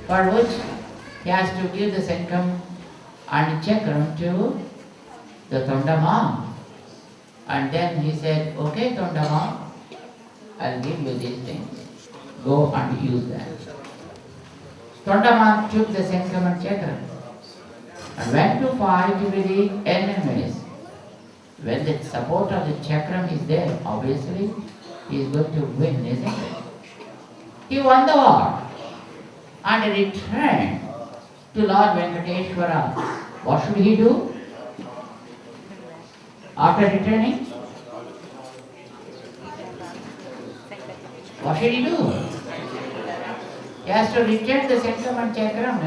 For which he has to give the sanctum and chakram to the Tondama. And then he said, okay Tondama, I'll give you these things. Go and use them. Tondama took the sanctum and chakram and went to fight with the enemies. When the support of the chakram is there, obviously he is going to win, isn't it? He won the war and returned to Lord Venkateshwara. What should he do after returning? What should he do? He has to return the sanctum and chakram,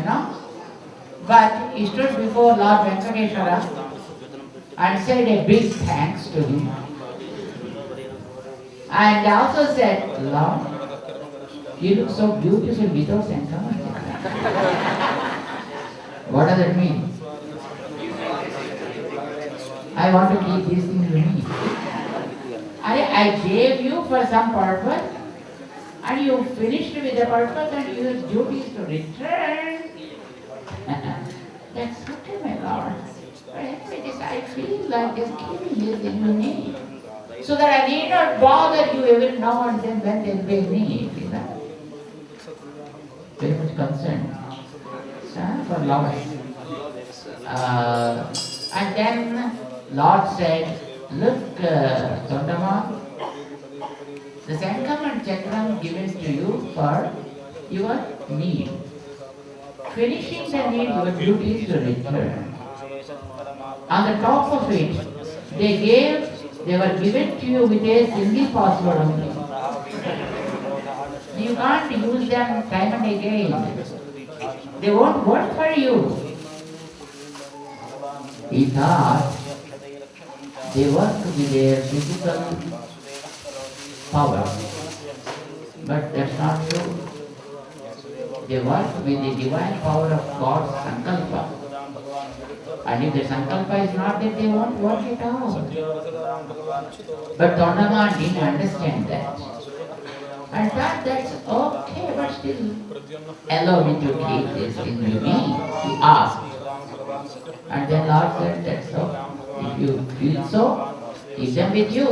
But he stood before Lord Venkateshwara and said a big thanks to him. And also said, Lord, you look so beautiful without sanctum and chakram. What does it mean? I want to keep these things with me. I gave you for some purpose, and you finished with the purpose, and your duty is to return. That's okay, my Lord. I feel like just keeping these things with me, so that I need not bother you every now and then when there will be need. Very much concerned for Lord. And then Lord said, look, Tondama, the sanctum and chakram given to you for your need. Finishing the need, your duty is to return. On the top of it, they were given to you with a single password only. You can't use them time and again. They won't work for you. He thought they work with their physical power. But that's not true. They work with the divine power of God's sankalpa. And if the sankalpa is not there, they won't work at all. But Tondama didn't understand that. And thought that's okay, but still allow me to keep this in with me, he asked. And then Lord said, that's so. If you feel so, keep them with you.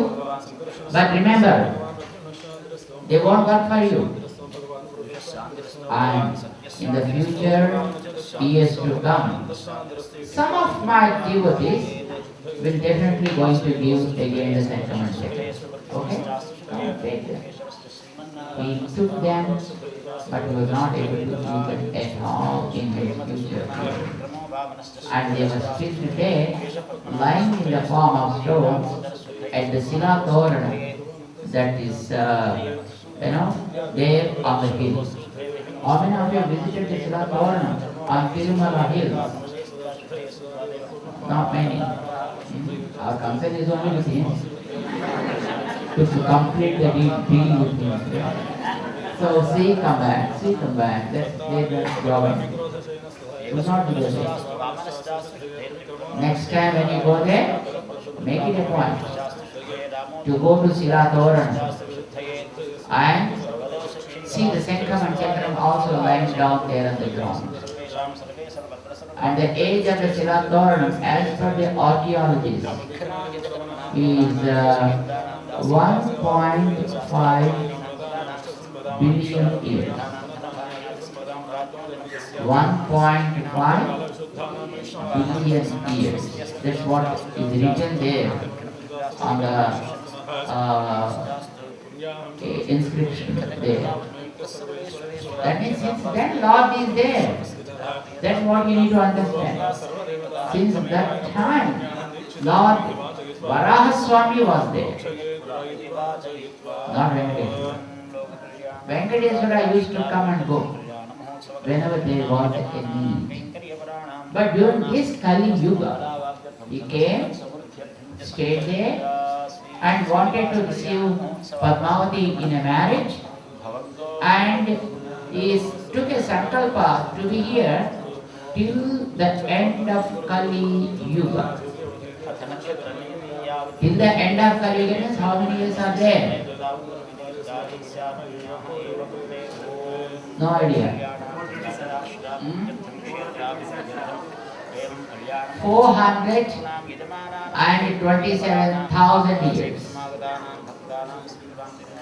But remember, they won't work for you. And in the future, years to come, some of my devotees will definitely going to give again the sanctum and chakram. Okay? He took them, but he was not able to use them at all in his future. And they were still today lying in the form of stones at the Sila Torana, that is, there on the hill. How many of you have visited the Sila Torana on Tirumala Hill? Not many. Our concern is only with him, to complete the deal with him. So come back, that's their job. It was not do the same. Next time when you go there, make it a point to go to Sila Torana and see the sanctum and chakram also lying down there on the ground. And the age of the Sila Torana, as per the archaeologists, is 1.5 billion years. 1.5 billion years. That's what is written there on the inscription there. That means since then Lord is there. That's what you need to understand. Since that time, Lord Varahaswami was there. Not Venkateshwara. Venkateshwara used to come and go whenever they got a need. But during this Kali Yuga, he came, stayed there, and wanted to receive Padmavati in a marriage, and he took a sankalpa to be here till the end of Kali Yuga. Till the end of Kali Yuga means how many years are there? No idea. 427,000 years.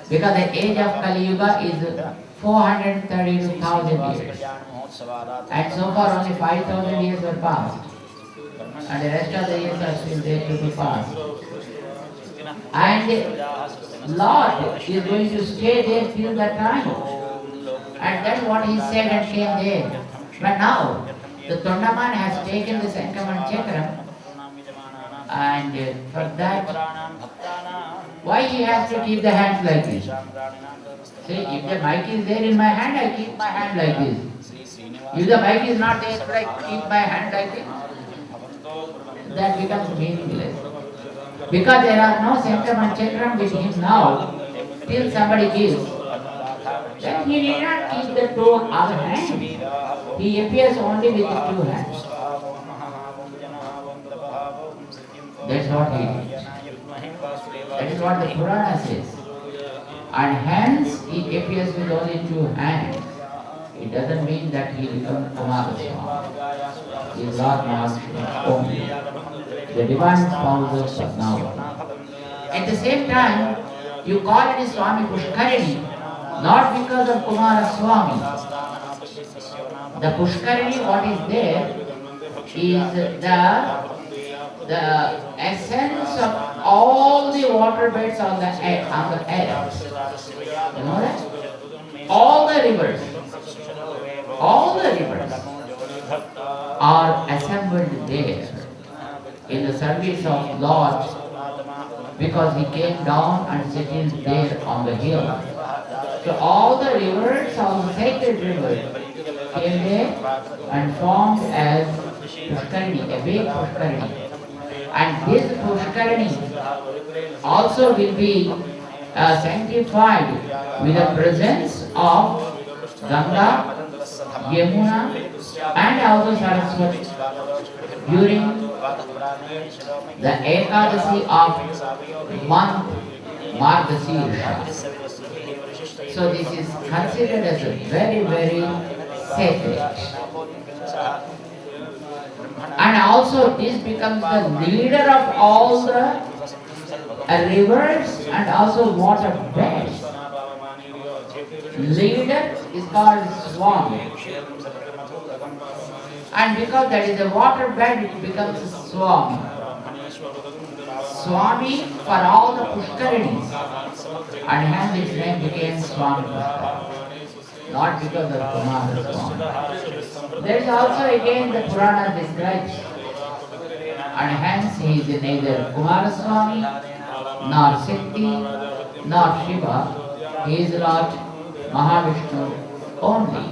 Because the age of Kali Yuga is 432,000 years. And so far only 5,000 years were passed. And the rest of the years are still there to be passed. And Lord is going to stay there till that time. And that's what he said and came there. But now, the Tondaman has taken the Sankaman Chakram, and for that, why he has to keep the hands like this? See, if the mic is there in my hand, I keep my hand like this. If the mic is not there, I keep my hand like this. That becomes meaningless. Because there are no Sankaman Chakram with him now, till somebody gives, then he need not keep the two other hands. He appears only with the two hands. That's what he did. That is what the Purana says. And hence he appears with only two hands. It doesn't mean that he becomes Kumaraswami. He is Lord Mahaviష్nu only. The divine spouse of Padmavati. At the same time, you call it Swami Pushkarini, not because of Kumaraswami. The Pushkarini, what is there, is the essence of all the water beds on the earth. You know that? All the rivers are assembled there in the service of Lord, because he came down and settled there on the hill. So all the rivers, all the sacred rivers, came there and formed as Pushkarini, a big Pushkarini. And this Pushkarini also will be sanctified with the presence of Ganga, Yamuna, and also Saraswati during the Ekadasi of month Margashirsha. So this is considered as a very, very sacred. And also this becomes the leader of all the rivers and also water beds. Leader is called Swami. And because that is a water bed, it becomes Swami. Swami for all the Pushkarinis. And hence his name became Swami Pushkarini. Not because of Kumaraswami. There is also again the Purana describes. And hence he is neither Kumaraswami, nor Siddhi, nor Shiva. He is Lord Mahavishnu only.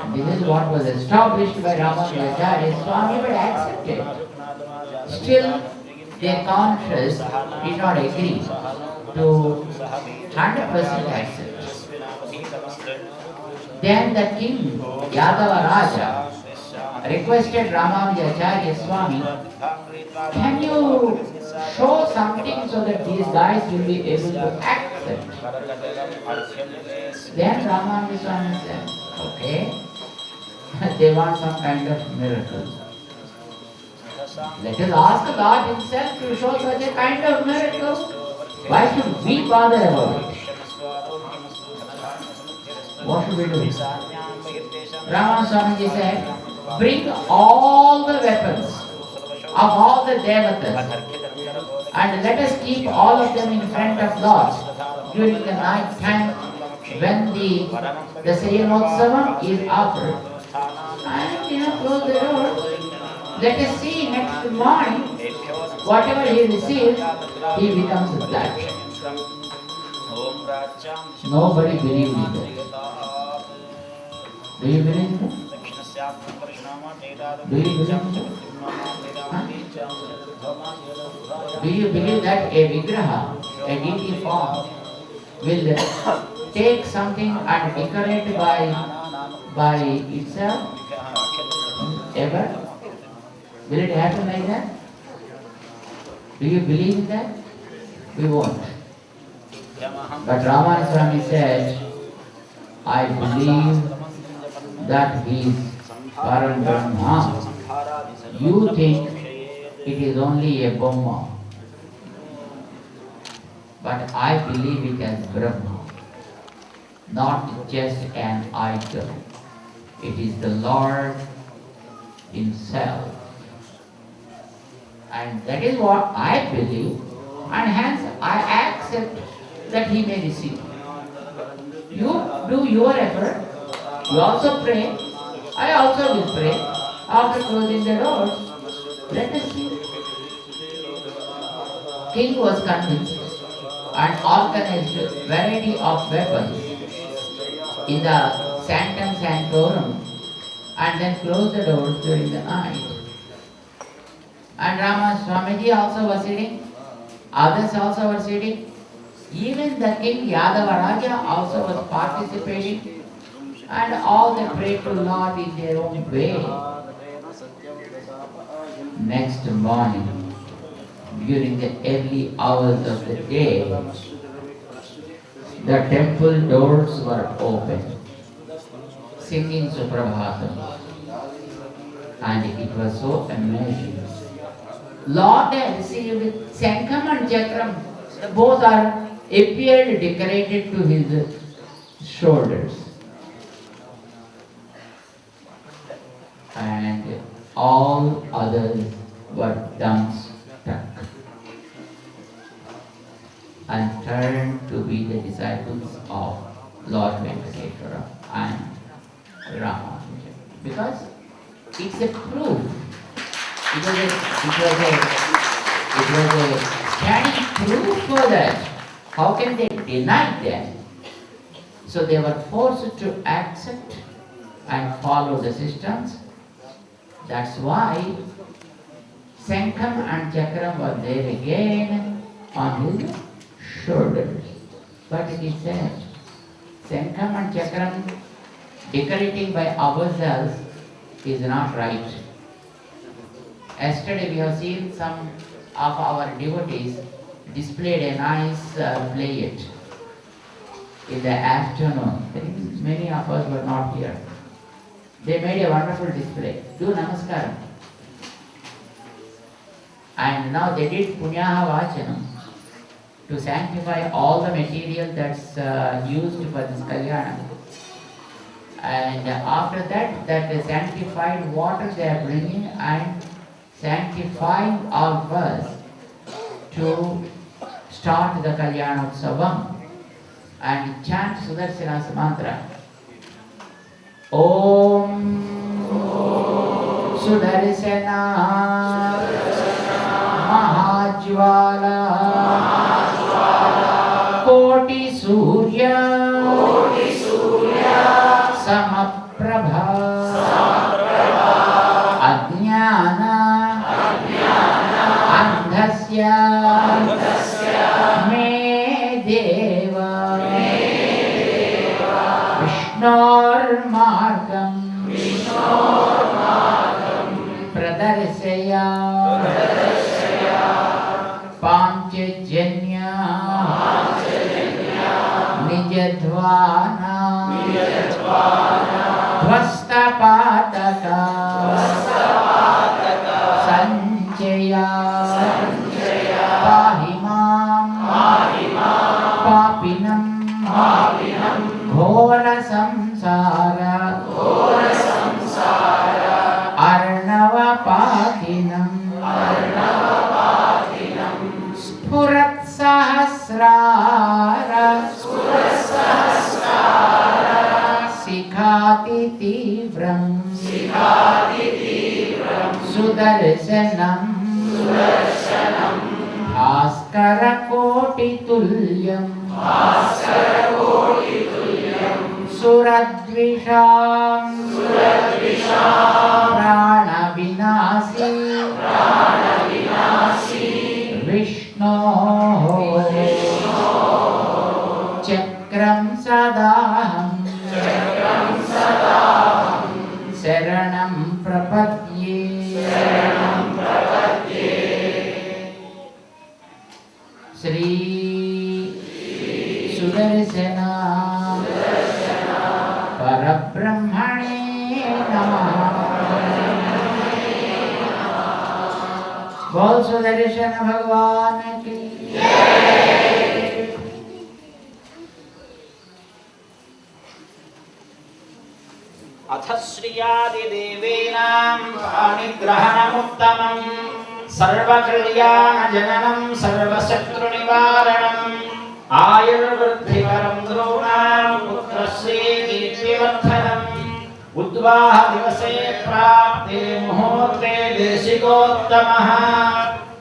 And this is what was established by Ramanujacharya Swami, but accepted. Still, their conscience did not agree to 100% accept. Then the king, Yadava Raja, requested Ramanujacharya Swami, can you show something so that these guys will be able to accept? Then Ramanujacharya Swami said, okay, they want some kind of miracle. Let us ask God himself to show such a kind of miracle. Why should we bother about it? What should we do? Ramaswamiji said, bring all the weapons of all the devatas and let us keep all of them in front of Lord during the night time when the Sayanotsava is offered. And close the door. Let us see next morning, whatever he receives, he becomes that. Nobody believed in that. Do you believe in that? Do you believe in that? Huh? Do you believe that a vigraha, a deity form, will take something and decorate by itself? Ever? Will it happen like that? Do you believe in that? We won't. But Ramana Swami said, I believe that he is Param Brahma. You think it is only a Brahma. But I believe it as Brahma, not just an idol. It is the Lord Himself. And that is what I believe, and hence I accept that He may receive. You do your effort, you also pray, I also will pray. After closing the doors, let us see. King was convinced and organized variety of weapons in the sanctum sanctorum and then closed the doors during the night. And Rama Swamiji also was sitting, others also were sitting. Even the king Yadavaraja also was participating, and all they prayed to Lord in their own way. Next morning, during the early hours of the day, the temple doors were open, singing Suprabhatam, and it was so amazing. Lord received Sankham and Chakram, both are appeared decorated to his shoulders. And all others were dumbstruck and turned to be the disciples of Lord Venkateswara and Rama. Because it's a proof. It was a standing proof for that. How can they deny them? So they were forced to accept and follow the systems. That's why Sankham and Chakram were there again on his shoulders. But it is said, Sankham and Chakram decorating by ourselves is not right. Yesterday we have seen some of our devotees displayed a nice plate in the afternoon. I think many of us were not here. They made a wonderful display. Do namaskaram. And now they did punyaha vachanam to sanctify all the material that's used for this kalyanam. And after that, that sanctified water they are bringing and sanctifying all of us to start the Kalyanotsavam and chant Sudarshana's mantra. Om Sudarshana Mahajwala Koti Surya Samaprabha Ajnana Andhasya Me Deva Vishnor Margam Pradarsaya Panchajanya Nijadvana Dhvastapataka Sanjaya Pahimam Papinam Ghora Samsara Arnava Patinam Spurat Sahasrara Sikhati Tivram Sudarshanam Bhaskara Koti Tulyam Suradvisham Prana Vinasi Chakram sadaham Saranam prapadye Sri Sudarsana Parabrahmane Namaha. बोल सुदर्शन भगवान की अथ श्रियादिदेवेनां पाणिग्रहणमुत्तमं सर्वकल्याणजननं सर्वशत्रुनिवारणम् आयुर्वृद्धिकरं द्रोणां पुत्रश्रीकीर्तिवर्धनम् उद्वाह दिवसे प्राप्ते मुहूर्ते देशिकोत्तमः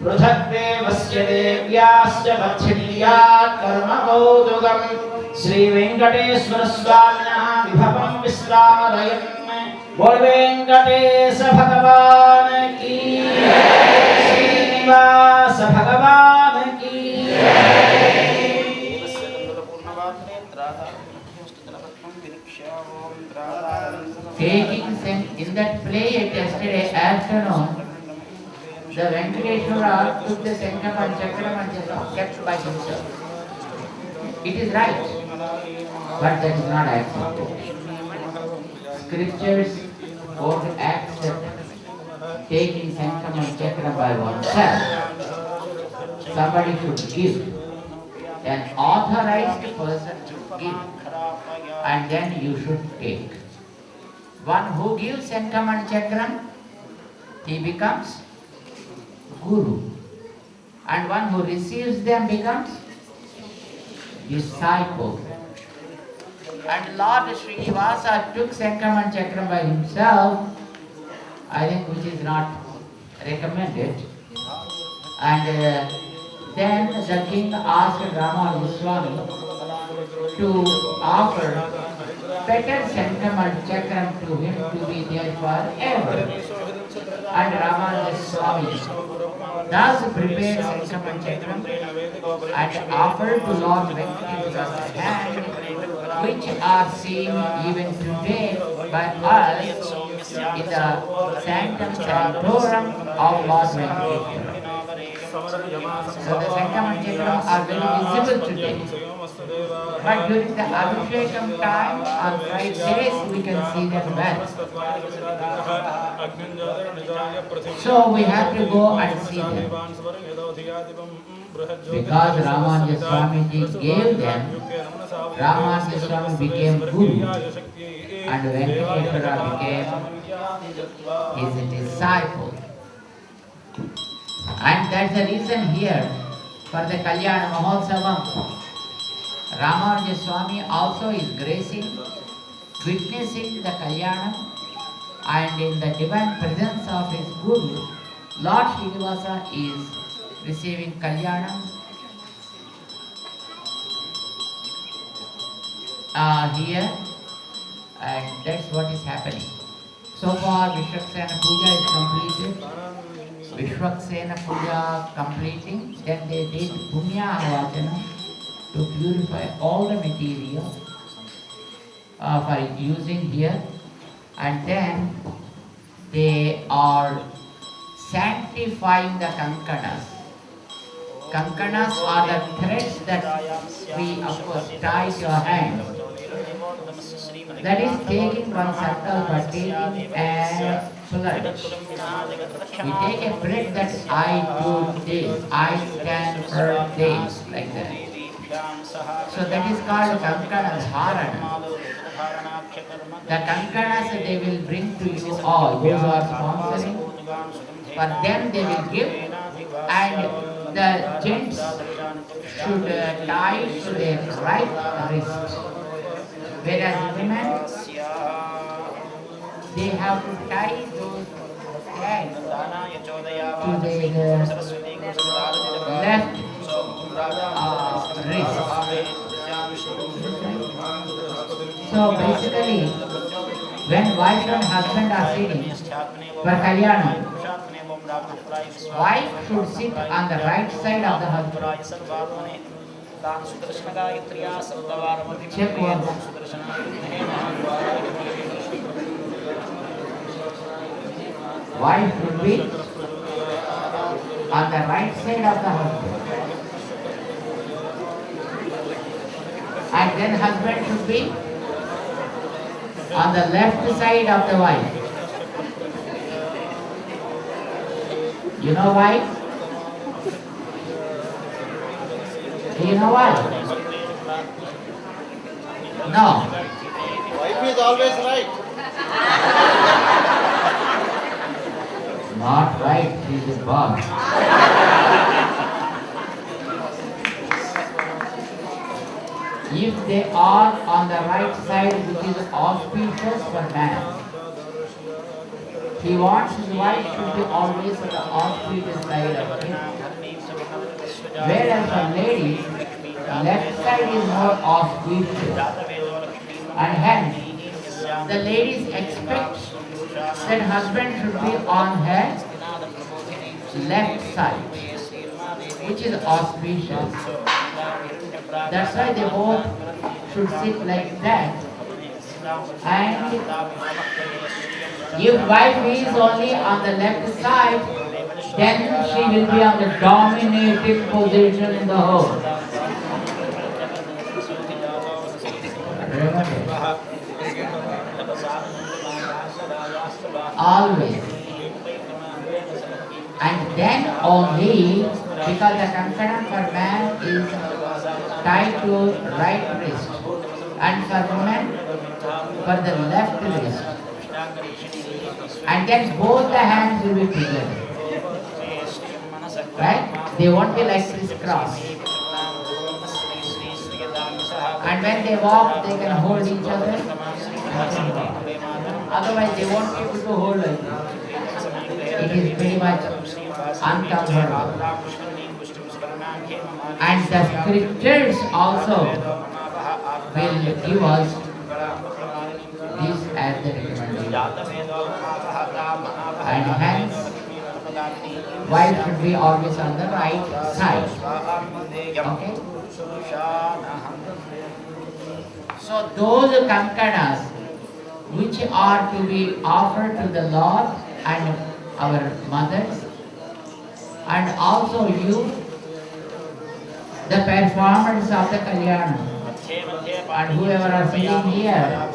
पृथक् देवस्य देव्याश्च पत्न्यात् कर्म कौतुकम् श्रीवेङ्कटेश्वर स्वामिनः विभवं विस्तारयन् बोल वेङ्कटेश भगवान की श्रीनिवास भगवान की taking in that play yesterday afternoon, the Venkateshwara took the Sankam and Chakram and just kept by himself. It is right, but that is not accepted. Scriptures won't accept taking Sankam and Chakram by oneself. Somebody should give. An authorized person should give, and then you should take. One who gives Sankam and Chakram, he becomes Guru. And one who receives them becomes disciple. And Lord Srinivasa took Sankam and Chakram by himself, I think, which is not recommended. And then the king asked Ramanujaswami to offer better Sankam and Chakram to him to be there forever. And Ramanujaswami thus prepared Sankam and Chakram and offered to Lord Venkateshwara's hand, which are seen even today by us in the Sanctum Sanctorum of Lord Venkateshwara. So the Sankam and Chakram are very visible today. But during the Abhishekam time, on Fridays, we can see them well. So we have to go and see them. Because Ramanujaswami Swamiji gave them, Ramanujaswami Swami became Guru and Venkateshwara became his disciple. And that's the reason here for the Kalyana Mahotsavam. Ramanujaswami Swami also is gracing, witnessing the Kalyanam, and in the divine presence of his Guru, Lord Srinivasa is receiving Kalyanam here, and that's what is happening. So far, Vishwaksena Puja is completed. Vishwaksena Puja completing, then they did Punya Avachana to purify all the material for using here, and then they are sanctifying the kankanas. Kankanas are the threads that we of course tie to our hand. That is taking one circle but taking a flood. We take a breath that I do this, I stand for this, like that. So that is called Kankana Dharana. The Kankanas they will bring to you all, those who are sponsoring. For them they will give, and the gents should tie to their right wrist. Whereas women, they have to tie those threads to their left wrist. So basically, when wife and husband are sitting for Kalyanam, Wife should sit on the right side of the husband. Check one. Wife should be on the right side of the husband. And then husband should be on the left side of the wife. You know why? Do you know why? No. Wife is always right. Not right, she is the boss. If they are on the right side, which is auspicious for man, he wants his wife should be always on the auspicious side of him. Whereas for ladies, left side is more auspicious. And hence, the ladies expect that husband should be on her left side, which is auspicious. That's why they both should sit like that. And if wife is only on the left side, then she will be on the dominating position in the home. Remember? Always. And then only, because the kankanam for man is tied to right wrist, and for women for the left wrist. And then both the hands will be together. Right? They won't be like crisscross. And when they walk, they can hold each other. Otherwise, they won't be able to hold like this. It is pretty much uncomfortable. And the scriptures also will give us this as the recommendation. And hence, wife should be always on the right side. Okay? So those kankanas which are to be offered to the Lord and our mothers, and also you, the performers of the Kalyana, and whoever are sitting here,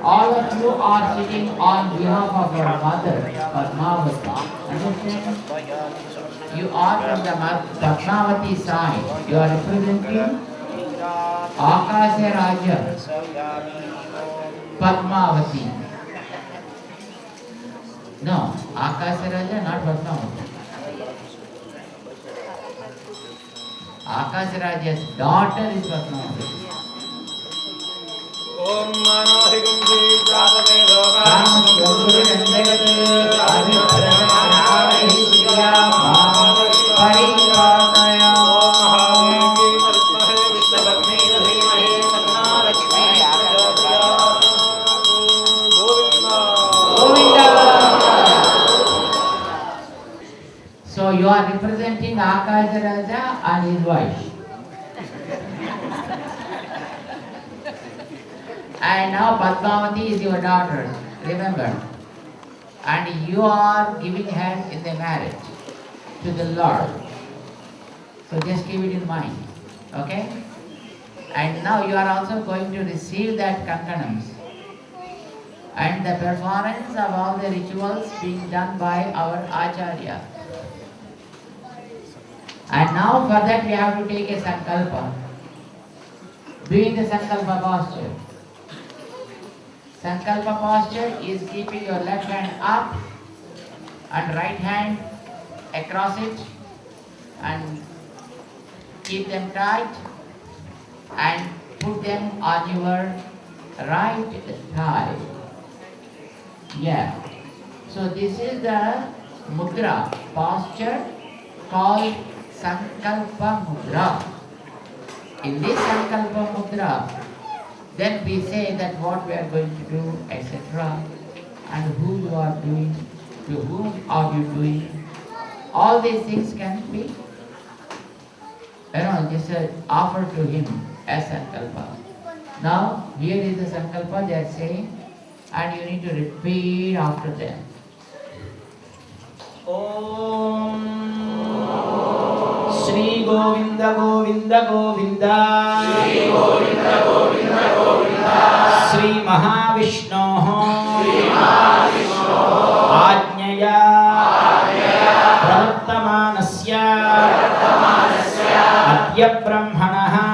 all of you are sitting on behalf of your mother, Padmavati. Understand? You are from the Padmavati side. You are representing Swaraajya Padmavati. No, Swaraajya, not Padmavati. Swaraajya's daughter is Padmavati. Om Manahigam Jatadeva So you are representing Swaraajya and his wife. And now Padmavati is your daughter, remember. And you are giving her in the marriage to the Lord. So just keep it in mind. Okay? And now you are also going to receive that kankanams. And the performance of all the rituals being done by our Acharya. And now for that we have to take a sankalpa. Doing the sankalpa posture. Sankalpa posture is keeping your left hand up and right hand across it and keep them tight and put them on your right thigh. Yeah. So this is the mudra posture called Sankalpa Mudra. In this Sankalpa Mudra, then we say that what we are going to do, etc. And who you are doing, to whom are you doing, All these things can be, just offered to him as sankalpa. Now, here is the sankalpa they are saying, and you need to repeat after them. Om Shri Govinda Govinda Govinda Shri Govinda Govinda Govinda Shri Mahavishnoho Ajnaya Pravartamanasya Adya Brahmanaha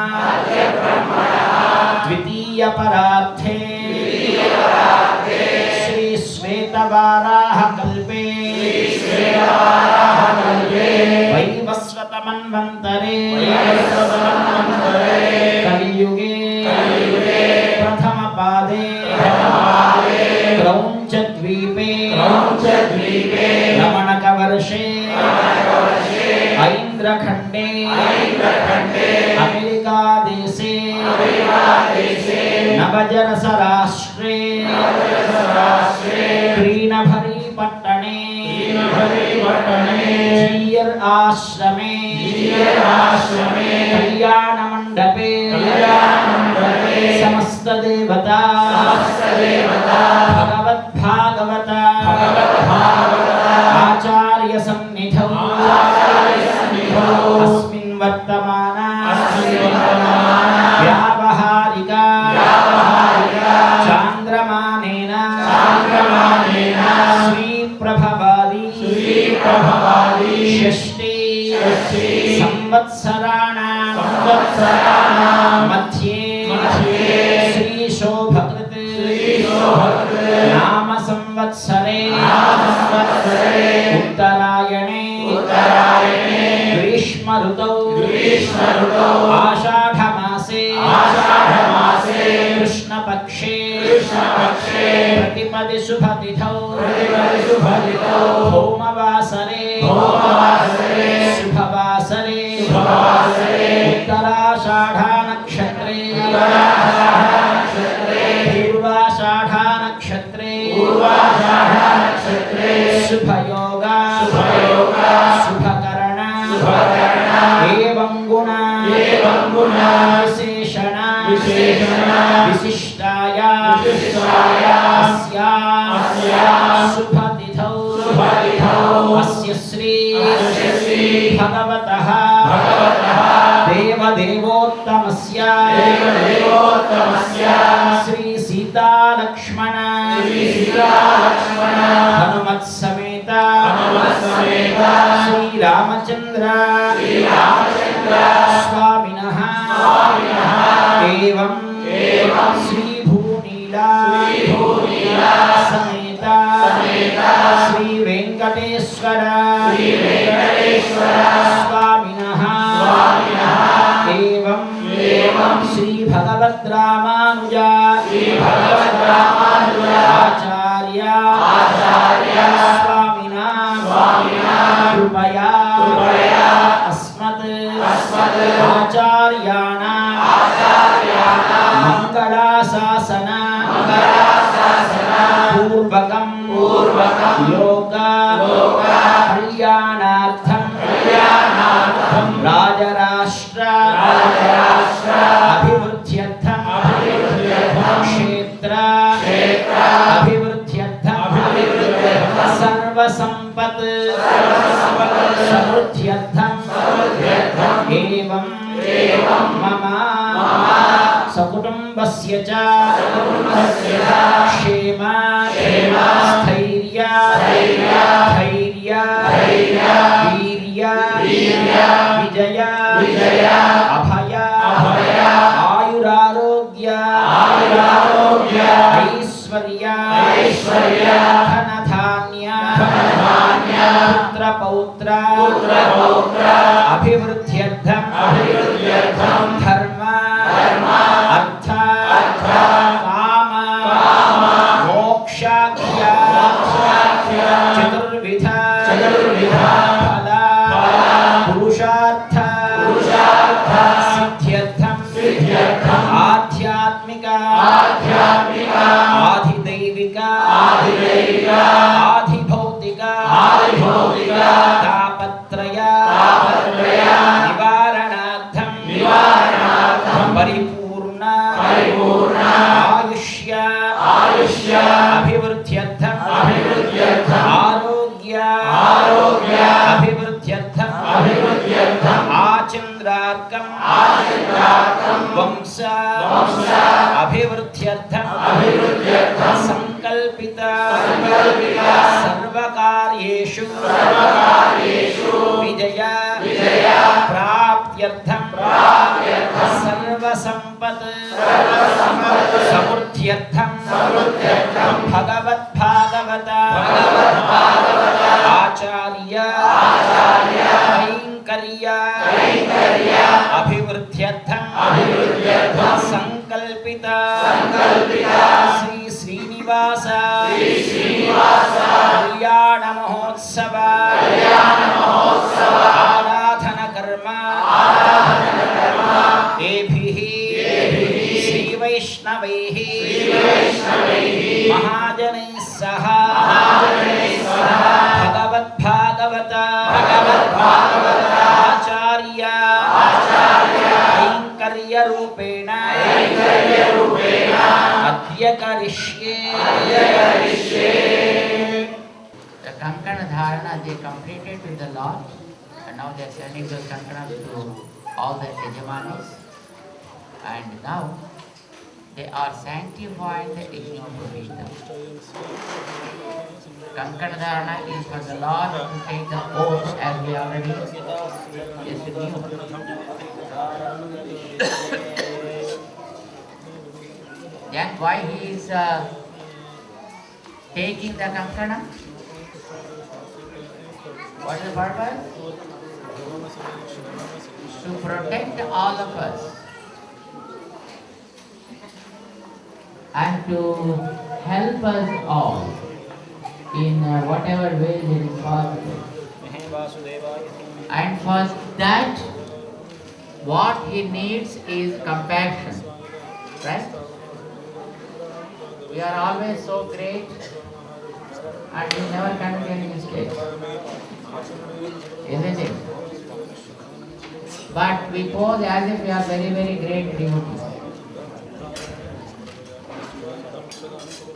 Dvitiya Pararthe Shri Svetavaraha Kalpe Vaivasvatamanvantare Kaliyuge Prathama Pade Kraunchadvipe Ramanakavarshe Aindrakhande Amerika Dese Navajanasarashtre Kreenabhari Pattane Jiyar Ashrame Kalyana Mandape Samasta Devata Bhagavat Bhagavata Acharya Sannidhau Asmin Vartamana Vyavaharika Chandramanena Sri Prabhavadi Shashti Samvatsarana Madhye Sri Shobhakrit Nama Samvatsare Uttarayane Grishma Rutau Ashadhamase Krishna Pakshe Pratipadi Subhatithau Homavasare Subhavasare Uttarashadha Nakshatre Purvashadha Nakshatre Subhayoga Subhakarana Evam Guna Visheshana Visishtaya Asya Subhatithau Asya Sri Bhagavataha Deva Devottamasya Sri Sita Lakshmana Hanumat Sameta Sri Ramachandra Swaminaha Evam Sri Bhunila Sameta Sri Venkateswara Swaminaha Evam Sri Bhagavat Ramanuja Acharya Swamina Krupaya Asmat Acharyana Mangala Sasana Purvakam Yoga Kalyanartham Rajarashtra Abhivruddhyartham Kshetra Abhivruddhyartham Sarva Sampat Samruddhyartham Evam Mama Sakutumbasya cha Shema Sthairya Virya Vijaya Abhaya Ayurarogya Aishwarya Dhanadhanya Putra Pautra Abhivruddhyartham Dharma Artha Kama Mokshakhya Chaturvidha Phala Purushartha Siddhyartham Adhyatmika Adhideivika Adhibhautika Tapat आचन्द्रार्कं वंश अभिवृद्ध्यर्थं संकल्पित सर्वकार्येषु विजय प्राप्त्यर्थं सर्वसंपत् समृद्ध्यर्थं भगवद्भागवत आचार्य कैंकर्य अभिवृद्ध्यर्थं संकल्पित श्री श्रीनिवास कल्याण महोत्सव आराधन कर्म एभिः श्री वैष्णवैः महाजनैः सह भगवद्भागवत आचार्य कैंकर्य रूपेण अद्य करिष्ये. The Kankana Dharana they completed with the Lord, and now they are sending those Kankanas to all the Yajamanis, and now they are sanctifying the ignorant wisdom. Kankana Dharana is for the Lord to take the oath, as we already just knew. Then why he is taking the Kankana? What is the purpose? To protect all of us and to help us all in whatever way it is possible. And for that, what he needs is compassion, right? We are always so great and we never commit any mistakes, isn't it? But we pose as if we are very, very great devotees.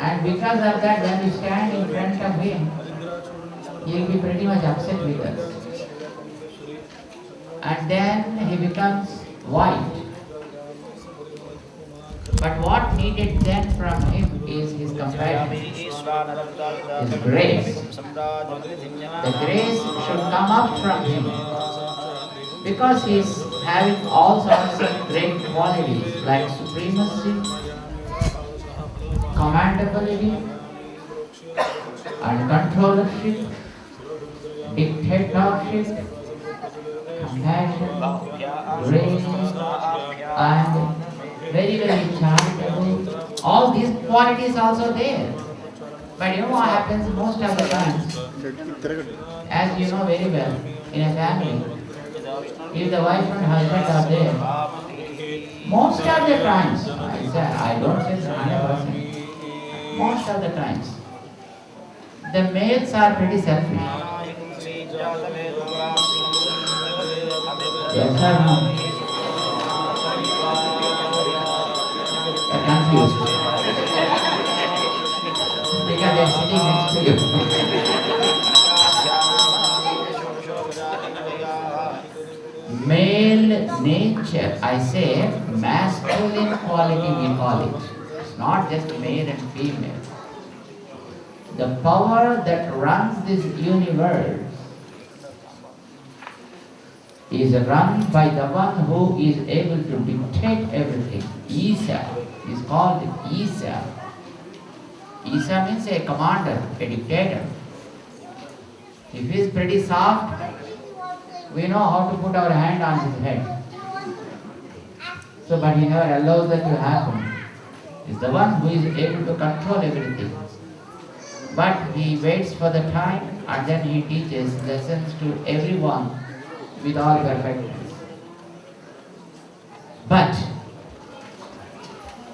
And because of that, when we stand in front of him, he will be pretty much upset with us. And then he becomes white. But what needed then from him is his compassion, his grace. The grace should come up from him because he is having all sorts of great qualities like supremacy, commandability, and controllership, dictatorship, compassion, grace, and very, very charitable. All these qualities also there. But you know what happens most of the time, as you know very well, in a family, if the wife and husband are there, most of the times, I don't say 100%, most of the times, the males are pretty selfish. Yes or no? They're confused. Because they're sitting next to you. Male nature, I say, masculine quality we call it. It's not just male and female. The power that runs this universe is run by the one who is able to dictate everything. Isa is called Isa. Isa means a commander, a dictator. If he is pretty soft, we know how to put our hand on his head. So, but he never allows that to happen. He's the one who is able to control everything. But he waits for the time and then he teaches lessons to everyone with all perfectness. But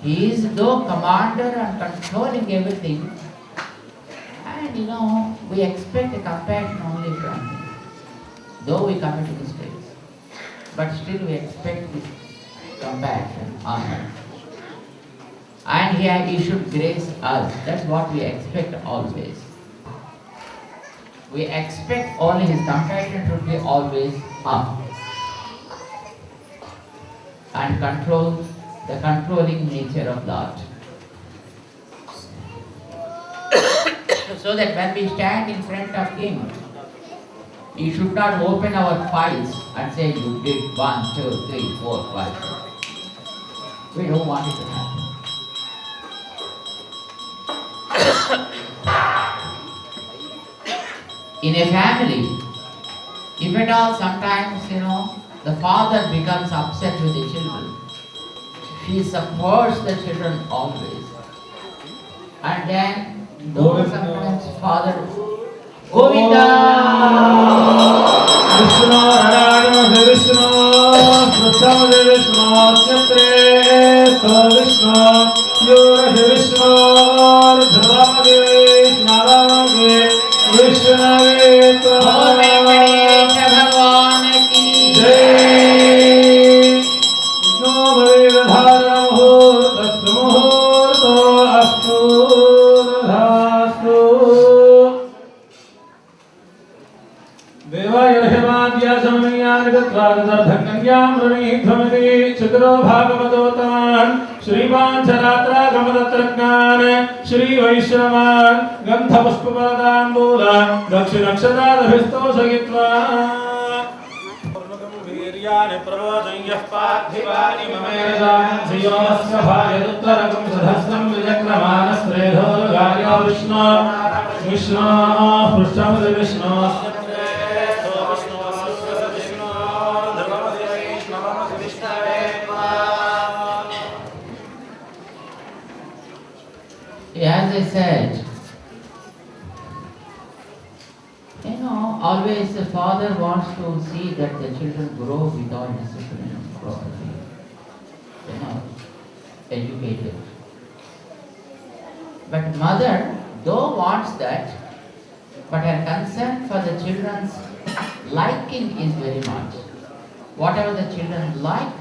he is though commander and controlling everything, and we expect a compassion only from him. Though we commit mistakes, but still we expect this compassion on him. And he should grace us. That's what we expect always. We expect only his compassion should be always up. and control the controlling nature of that. So that when we stand in front of Him, He should not open our files and say, you did 1, 2, 3, 4, 5. We don't want it to happen. In a family, if at all sometimes, the father becomes upset with the children, he supports the children always. And then, though sometimes father, Govinda! Vishnu, Radha, Vishnu, Vishnu, Vishnu, Chatre, Vishnu, Yura, Vishnu, Dhavade, Narade, Vishnu, Om Venkatesh Bhagwan ki Jai. Vishnu, Vedhara, Muhurta, Muhurta, Astu, Dhastu. देवाय हेमाद्या समयानि तत्वादर्धकन्यां ऋणीध्वमति चतुरो भागवतोत्तमान् श्रीमान् चरात्रागमदत्रज्ञान् श्रीवैष्णवान् गन्धपुष्पपदाम्बूल दक्षिणक्षरादभिस्तोषयित्वा वीर्याणि प्रवोचय्यः पार्थिवानि ममेदांसियोऽस्य भार्यदुत्तरकं सधस्तं विजक्रमानस्त्रेधो गायो विष्णो विष्णो पृष्ठमति विष्णोऽस्य as I said, always the father wants to see that the children grow without discipline, properly, educated. But mother, though wants that, but her concern for the children's liking is very much. Whatever the children like,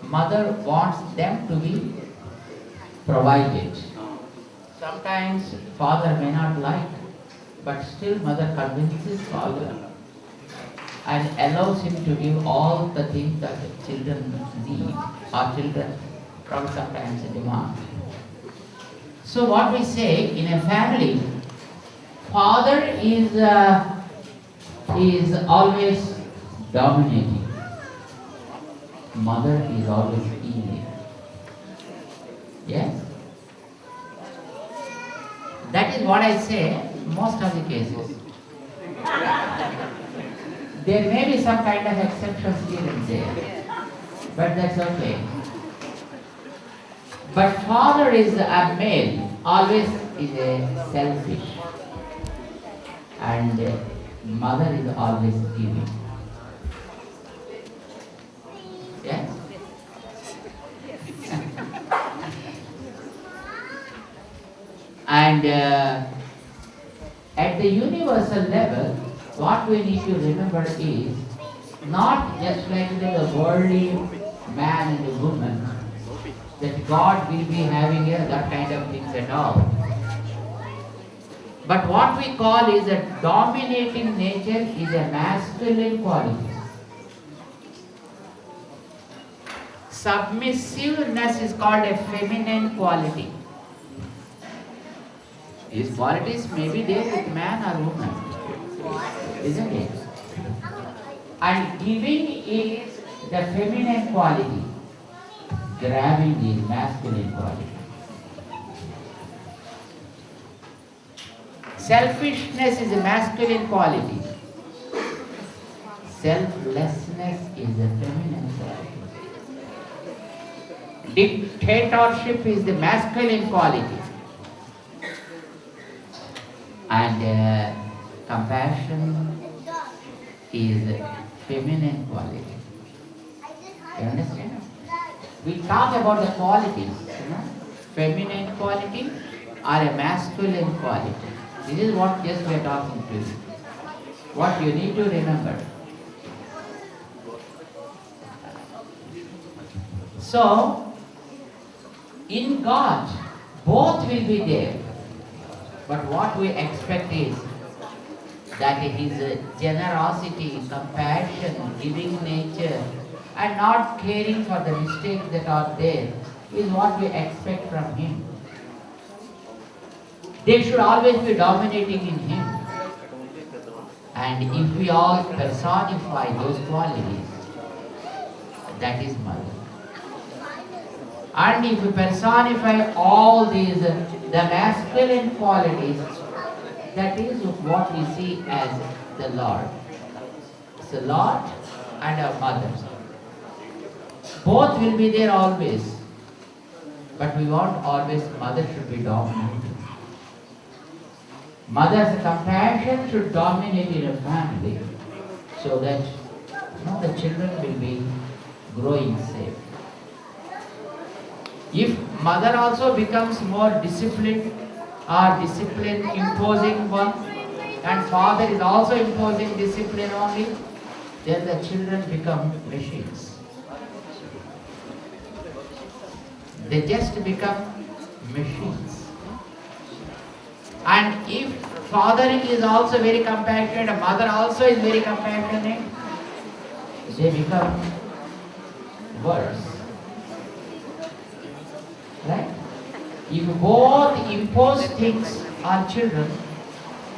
mother wants them to be provided. Sometimes father may not like, but still mother convinces father and allows him to give all the things that the children need, or children probably sometimes demand. So what we say in a family, father is always dominating, mother is always healing. Yes? That is what I say most of the cases. There may be some kind of exceptions here and there, but that's okay. But father is a male, always is a selfish, and mother is always giving. Yes? And at the universal level, what we need to remember is not just like the worldly man and the woman, that God will be having that kind of things at all. But what we call is a dominating nature is a masculine quality. Submissiveness is called a feminine quality. These qualities may be there with man or woman, isn't it? And giving is the feminine quality, grabbing is masculine quality. Selfishness is a masculine quality. Selflessness is a feminine quality. Dictatorship is the masculine quality. And compassion is feminine quality. You understand? We talk about the qualities, feminine quality or a masculine quality. This is what just we are talking to you. What you need to remember. So, in God, both will be there. But what we expect is that His generosity, compassion, giving nature and not caring for the mistakes that are there is what we expect from him. They should always be dominating in him. And if we all personify those qualities, that is mother. And if we personify all these, the masculine qualities, that is what we see as the Lord. It's the Lord and our mother. Both will be there always. But we want always mother should be dominant. Mother's compassion should dominate in a family so that the children will be growing safe. If mother also becomes more disciplined or discipline imposing one, and father is also imposing discipline only, then the children become machines. They just become machines. And if father is also very compassionate, mother also is very compassionate, they become worse. Right? If both impose things on children,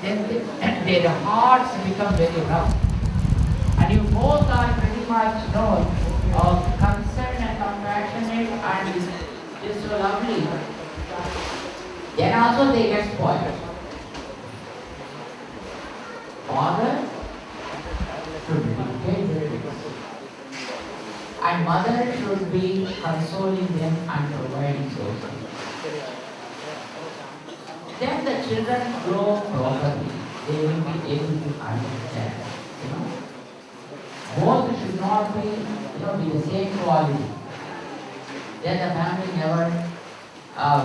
then their hearts become very rough. And if both are pretty much concerned and compassionate and just so lovely, then also they get spoiled. Father should dictate their wishes, and mother should be consoling them and providing sources. Then the children grow properly. They will be able to understand. Both should not be, be the same quality. Then the family never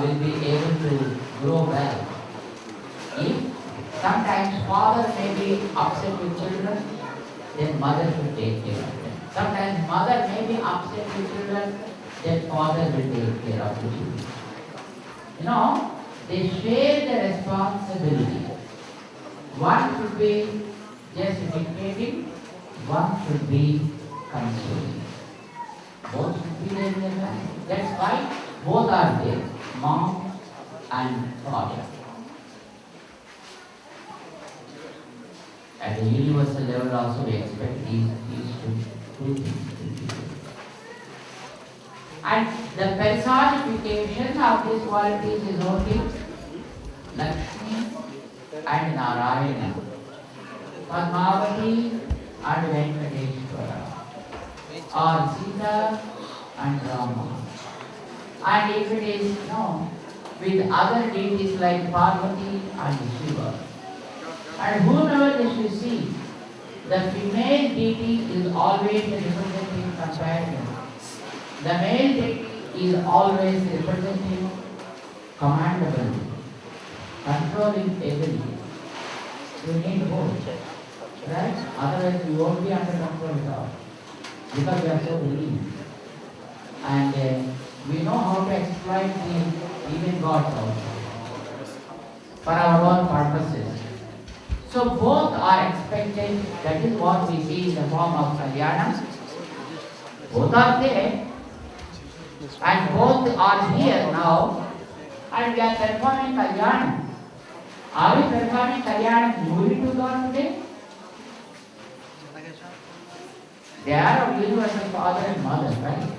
will be able to grow well. If sometimes father may be upset with children, then mother should take care of them. Sometimes mother may be upset with children, then father will take care of the children. They share the responsibility. One should be just dictating, one should be consoling. Both should be there in the family. That's why both are there, mom and father. At the universal level also we expect these two things. And the personification of these qualities is only Lakshmi and Narayana, Padmavati and Venkateshwara, or Sita and Rama. And if it is with other deities like Parvati and Shiva, and whoever this you see, the female deity is always representing compassion. The male deity is always representing commandability, controlling ability. You need both, right? Otherwise you won't be under control at all, because we are so weak. And we know how to exploit the even gods also for our own purposes. So both are expected. That is what we see in the form of Kalyana. Both are there, and both are here now, and we are performing Kalyana. Are we performing Kalyana movie to God today? They are of universal father and mother, right?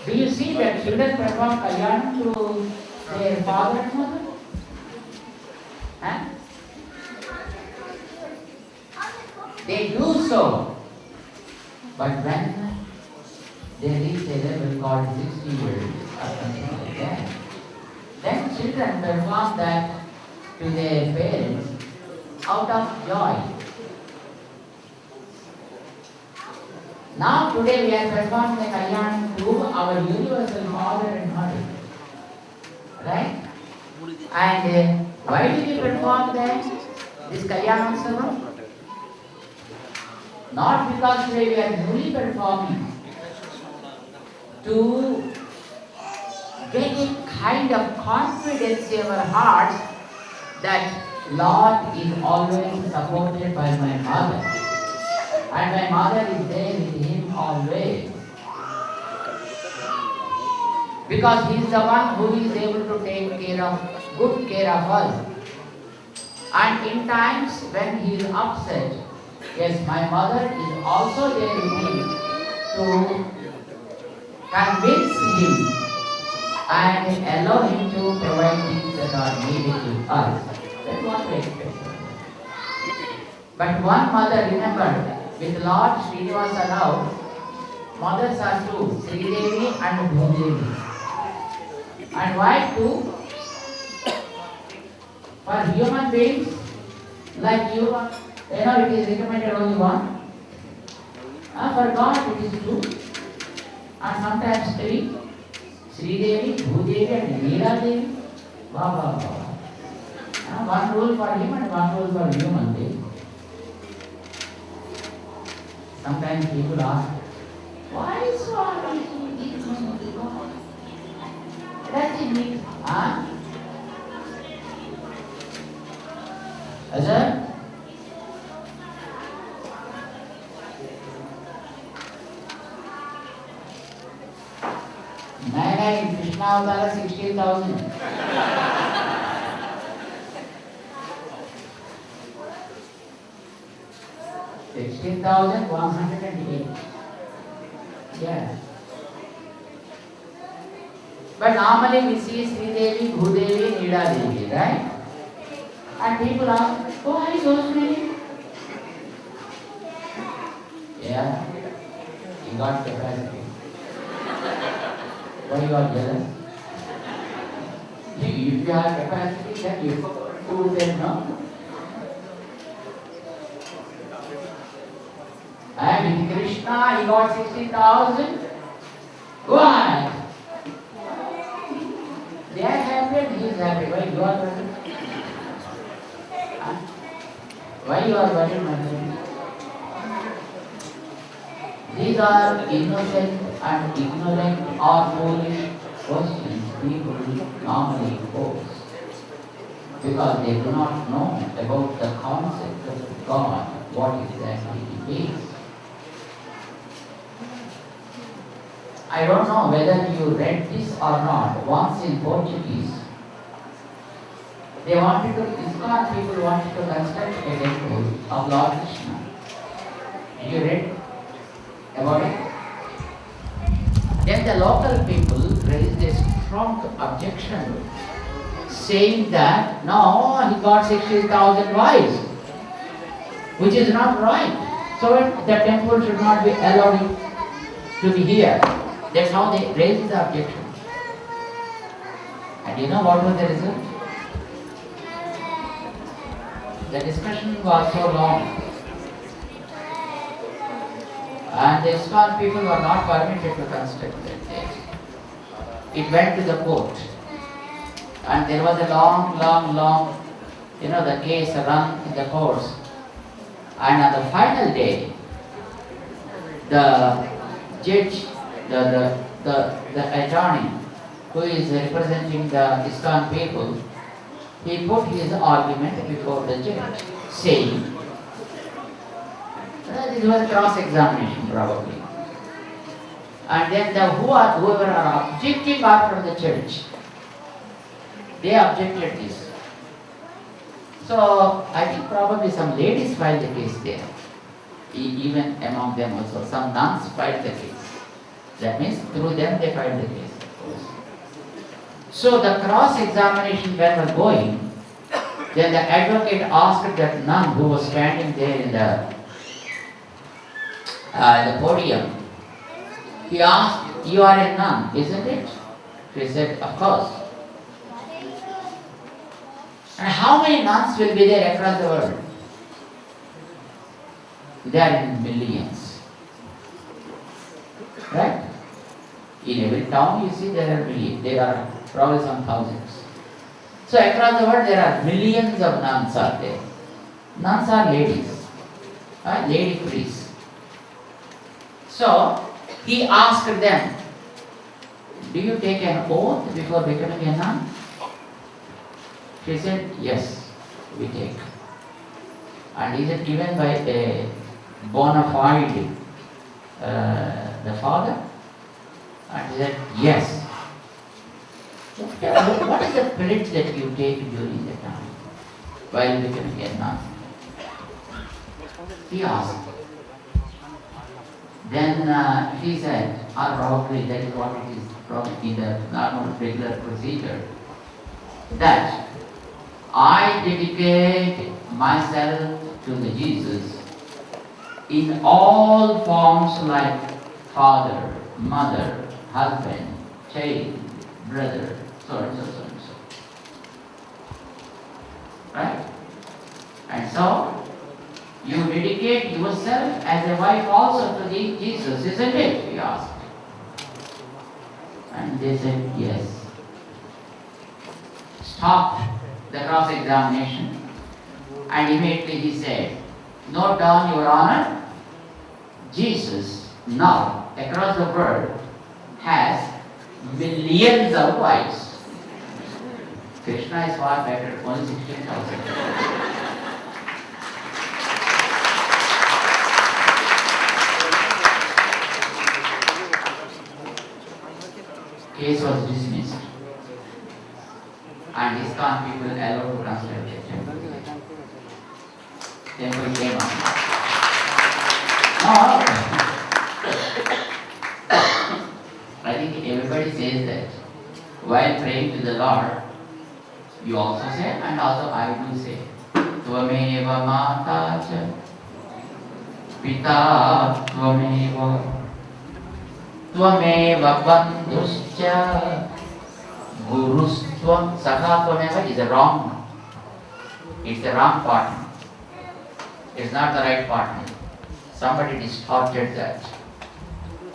Do you see that children perform Kalyana to their father and mother? Huh? They do so, but when they reach a level called 60 years or something like that, then children perform that to their parents out of joy. Now today we are performing the Kalyan to our universal father and mother, right? And why do we perform this Kalyan Utsava? Not because today we are newly performing, to get a kind of confidence in our hearts that Lord is always supported by my mother. And my mother is there with him always. Because he is the one who is able to take good care of us. And in times when he is upset, yes, my mother is also there with him to convince him and allow him to provide things that are needed to us. That's what we expect. But one mother, remember, with Lord Srinivasa now, mothers are two, Sri Devi and Bhudevi. And why two? For human beings, like you, it is recommended only one. For God, it is two. And sometimes three. Sri Devi, Bhudevi and Neela Devi. One rule for him and one rule for human being. Sometimes people ask, why so are does it mean? Azhar? In Krishna Avtara 16,000. $16,108. Yeah. But normally we see Sri Devi, Bhudevi, Neela Devi, right? And people ask, why those many? Yeah, he got capacity. Why you are jealous? If you have capacity, then you prove them, no? And in Krishna, he got 60,000. Why? They are happy and he is happy. Why you are worried? Why you are worried, my friend? These are innocent and ignorant or foolish questions people normally pose because they do not know about the concept of God, what exactly it is. I don't know whether you read this or not. Once in Portuguese, ISKCON people wanted to construct a temple of Lord Krishna. Did you read about it? Then the local people raised a strong objection, saying that no, he got 60,000 wives, which is not right. So the temple should not be allowed to be here. That's how they raised the objection. And you know what was the result? The discussion was so long. And the ISKCON people were not permitted to construct that place. It went to the court. And there was a long, the case run in the courts. And on the final day, the judge, the attorney who is representing the ISKCON people, he put his argument before the judge, saying, this was cross-examination probably. And then whoever are objecting after the church, they objected this. So I think probably some ladies filed the case there. Even among them also, some nuns filed the case. That means through them they filed the case. So the cross-examination when was going, then the advocate asked that nun who was standing there in the podium. He asked, you are a nun, isn't it? She said, of course. And how many nuns will be there across the world? They are in millions. Right? In every town you see there are millions. There are probably some thousands. So across the world there are millions of nuns are there. Nuns are ladies. Lady priests. So he asked them, do you take an oath before becoming a nun? She said, yes, we take. And is it given by a bona fide the father? And he said, yes. What is the pledge that you take during the time while becoming a nun? He asked. Then he said, or probably that is what it is, probably in the normal regular procedure, that I dedicate myself to the Jesus in all forms like father, mother, husband, child, brother, so and so, so and so. Right? And so, you dedicate yourself as a wife also to the Jesus, isn't it? He asked. And they said, yes. Stopped the cross-examination, and immediately he said, note down, Your Honor, Jesus now across the world has millions of wives. Krishna is far better, only 16,000. Case was dismissed, and ISKCON people allowed to construct the temple. Temple came up. No, I think everybody says that while praying to the Lord, you also say, and also I do say, Tvameva Mata Cha Pita Tvameva Tvameva Bandhuscha Gurustvam. Sakha Tvameva is a wrong. It's the wrong partner. It's not the right partner. Somebody distorted that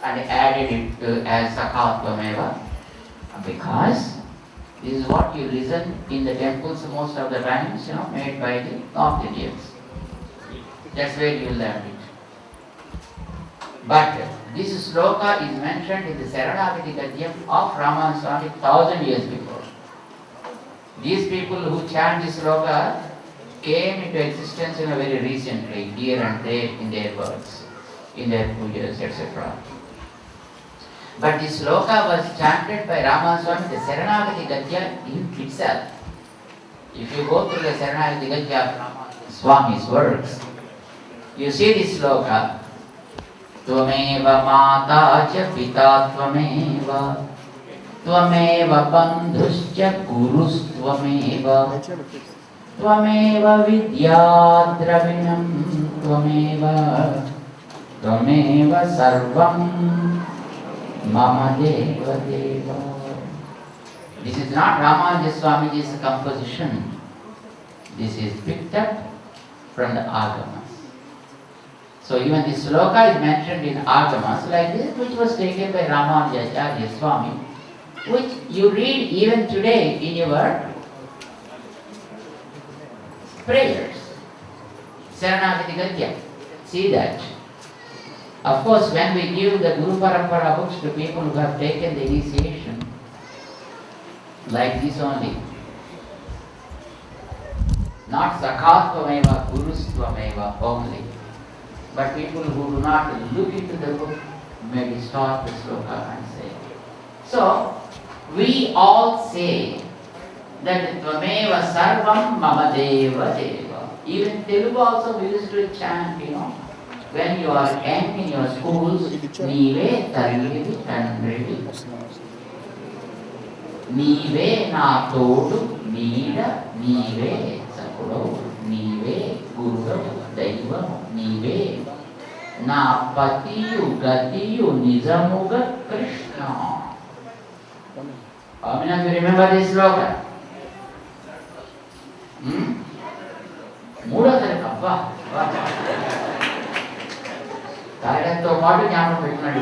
and added it as Sakha Tvameva, because this is what you listen in the temples most of the times, made by the North Indians. That's where you learn it. But this sloka is mentioned in the Saranagati Gadyam of Raman Swami 1000 years before. These people who chant this sloka came into existence very recently, here and there in their works, in their pujas, etc. But this sloka was chanted by Raman Swami, the Saranagati Gadya in itself. If you go through the Saranagati Gadya of Raman Swami's works, you see this sloka, Tvameva Mata Cha Pita Tvameva Tvameva Bandhuscha Gurus Tvameva Tvameva Vidya Dravinam Tvameva Tvameva Sarvam Mama Deva Deva. This is not Ramanuja Swamiji's composition. This is picked up from the Agamas. So even this sloka is mentioned in Agamas like this, which was taken by Ramanujacharya Swami, which you read even today in your prayers. Saranagati Gadya. See that. Of course, when we give the Guru Parampara books to people who have taken the initiation, like this only, not Sakhatvameva, Gurustvameva only, but people who do not look into the book maybe start the sloka and say. So, we all say that Tvameva Sarvam Mama Deva Deva. Even Telugu also we used to chant, when you are young in your schools, Nive Tallivi Tandrivi, Nive Na Todu, Nida, Nive Sakudo, Nive Guru Daiva, Nive Na Patiyu Gatiyu Nizamuga Krishna. How many of you remember this slogan? మూడోసారి అబ్బా తాగడంతో పాటు జ్ఞాపకం పెట్టుకున్నాడు.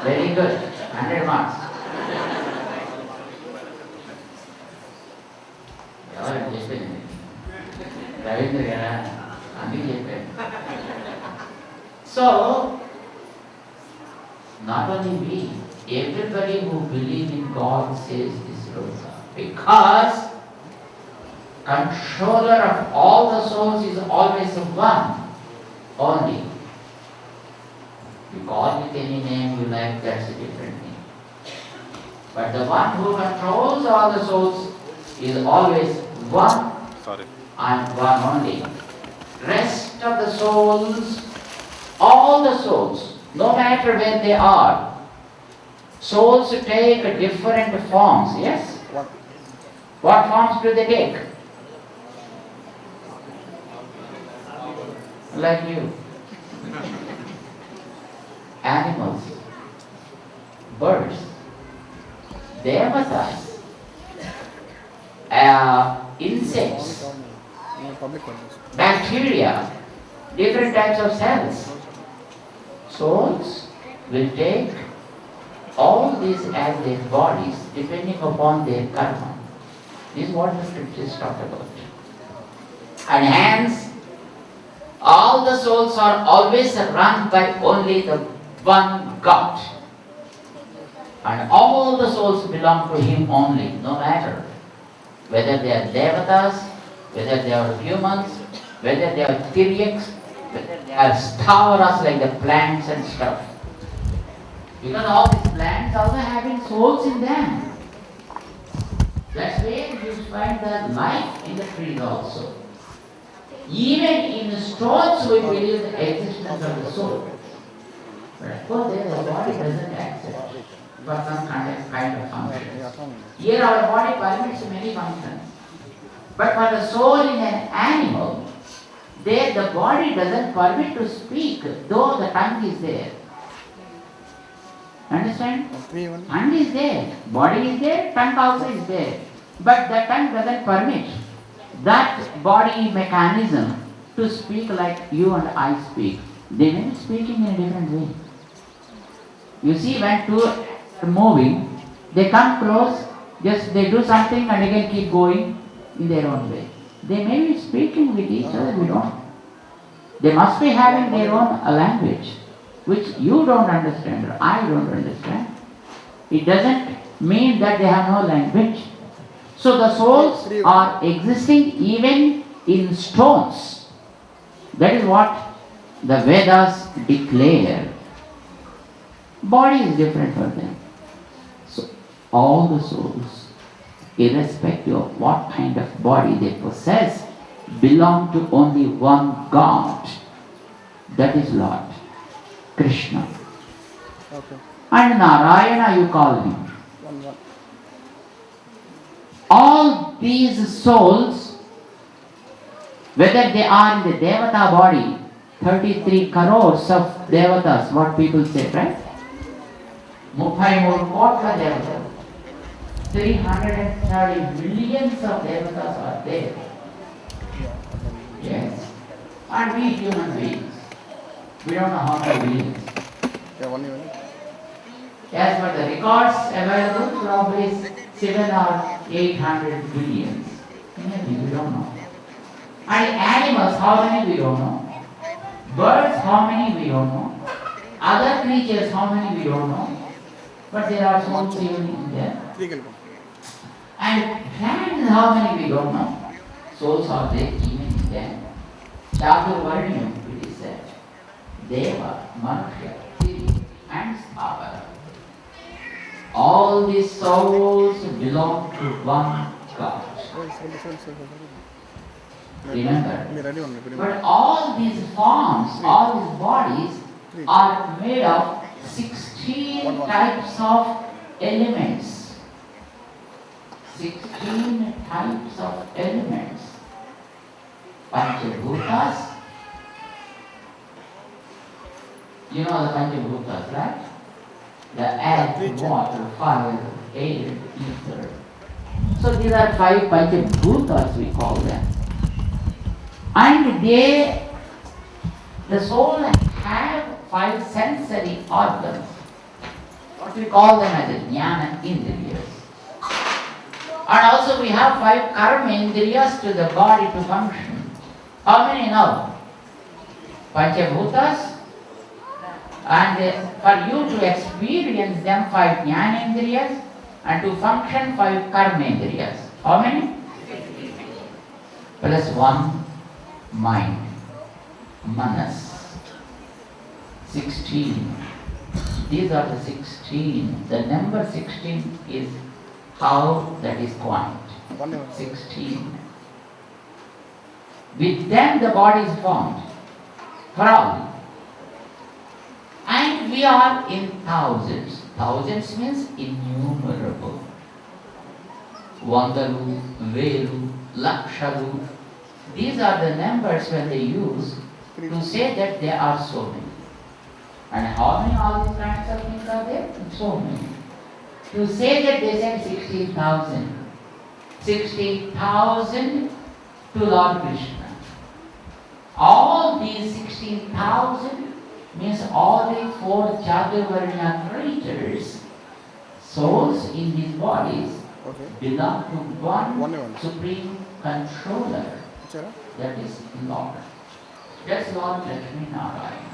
Very good, 100 marks. ఎవరైనా చెప్పింది రవీంద్ర గారా అందుకే చెప్పాను. So not only we, everybody who believes in God says this sloka, because controller of all the souls is always one. only. You call it any name you like, that's a different thing. But the one who controls all the souls is always one and one only. Rest of the souls, all the souls, no matter where they are, souls take different forms, yes? What forms do they take? Like you. Animals, birds, devatas, insects, bacteria, different types of cells. Souls will take all these as their bodies depending upon their karma. This is what the scriptures talk about. And hence, all the souls are always run by only the one God. And all the souls belong to Him only, no matter whether they are devatas, whether they are humans, whether they are tiryaks, whether they are stavaras like the plants and stuff. Because all these plants also having souls in them. That's where you find the life in the trees also. Even in the stones we believe the existence of the soul. But of course the body doesn't accept for some kind of function. Here our body permits many functions. But for the soul in an animal, there the body doesn't permit to speak, though the tongue is there. Understand? Tongue is there, body is there, tongue also is there. But the tongue doesn't permit that body mechanism to speak like you and I speak. They may be speaking in a different way. You see, when two are moving, they come close, just they do something and again keep going in their own way. They may be speaking with each other, we don't. They must be having their own language, which you don't understand or I don't understand. It doesn't mean that they have no language. So the souls are existing even in stones. That is what the Vedas declare. Body is different for them. So all the souls, irrespective of what kind of body they possess, belong to only one God. That is Lord Krishna. Okay. And Narayana you call him. All these souls, whether they are in the Devata body, 33 crores of Devatas, what people say, right? 33 kotla Devatas. 330 millions of Devatas are there. Yes. And we human beings, we don't know how many billions. As per the records available, probably 7 or 800 billions. Maybe, we don't know. And animals, how many we don't know. Birds, how many we don't know. Other creatures, how many we don't know. But there are souls even in there. And plants, how many we don't know. Souls are there even in them. Chaturvarnyam, it is said. Deva, Manusya, Tiri, and Sthavara. All these souls belong to one God. Remember. But all these forms, all these bodies are made of 16 types of elements. 16 types of elements. Panchabhutas. You know the Panchabhutas, right? The air, water, fire, air, ether. So these are 5 Panchabhutas we call them. And the soul have 5 sensory organs. What we call them as jnana indriyas. And also we have 5 karma indriyas to the body to function. How many now? Panchabhutas. And for you to experience them 5 jnana indriyas and to function 5 karma indriyas. How many? Plus 1 mind, manas. 16. These are the 16. The number 16 is how that is coined. 16. With them the body is formed. For all. And we are in thousands. Thousands means innumerable. Vandalu, Velu, Lakshalu. These are the numbers when they use to say that there are so many. And how many all these kinds of things are there? So many. To say that they said 16,000. 16,000 to Lord Krishna. All these 16,000 means all the 4 Chaturvarnya creatures, souls in these bodies, belong to one supreme controller. That is Lord. That's Lord Lakshmi Narayana.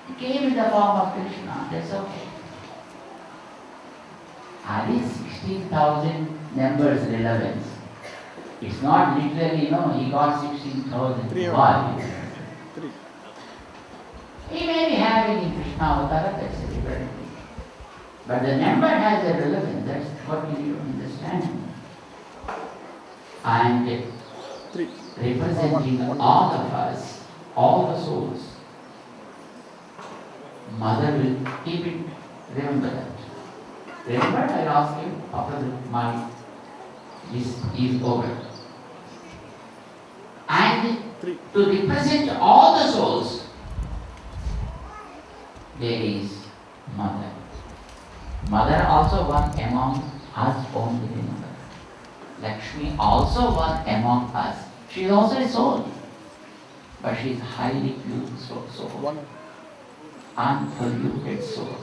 He came in the form of Krishna, that's okay. Are these 16,000 numbers relevant? It's not literally, he got 16,000. Why? He may be having in Krishna Avatara, that's a different thing. But the number has a relevance, that's what we need to understand. And representing all of us, all the souls, Mother will keep it, remember that. Remember, I'll ask you after this is over. And to represent all the souls, there is Mother. Mother also one among us only, remember. Lakshmi also one among us. She is also a soul. But she is highly pure soul. Unpolluted soul.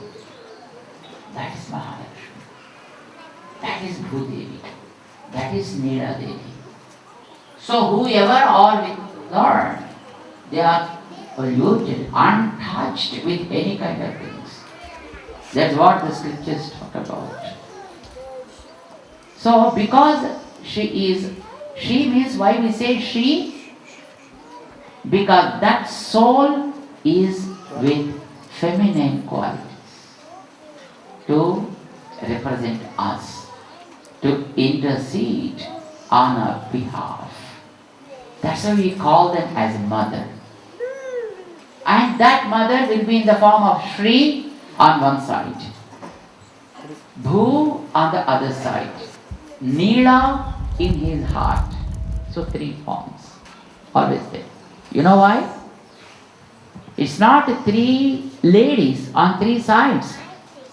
That is Mahalakshmi. That is Bhudevi. That is Neela Devi. So whoever are with Lord, they are polluted, untouched with any kind of things. That's what the scriptures talk about. So because she means why we say she? Because that soul is with feminine qualities to represent us, to intercede on our behalf. That's why we call them as mother. And that mother will be in the form of Shri on one side, Bhu on the other side, Neela in his heart. So 3 forms, always there. You know why? It's not 3 ladies on 3 sides,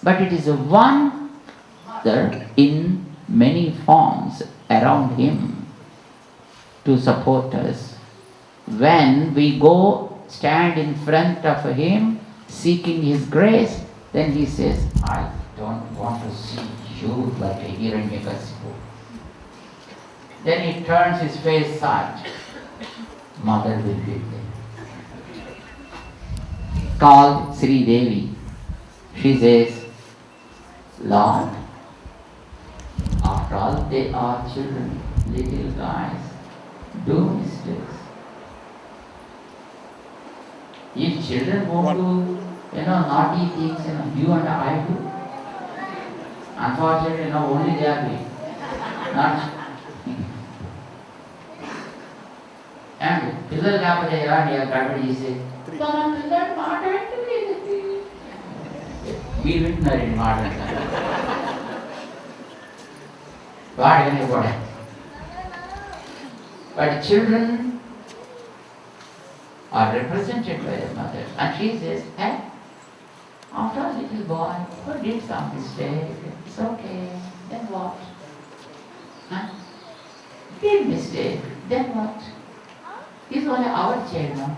but it is one mother in many forms around him to support us. When we go stand in front of him seeking his grace, then he says, I don't want to see you like a Hiranyakasipu. Then he turns his face side. Mother will be there. Called Sri Devi. She says, Lord, after all they are children, little guys, do mistakes. If children won't do, naughty things, you and I do. Unfortunately, only they are doing. Not. And పిల్లలు కాకపోతే రాని కట్టడి చేసి తన పిల్లలు మాట్లాడలేదు మీరు వింటున్నారు ఈ మాట వాడని కూడా. But children are represented by their mother. And she says, hey, after a little boy who did some mistake, it's okay, then what? Huh? Did mistake, then what? He's only our child now.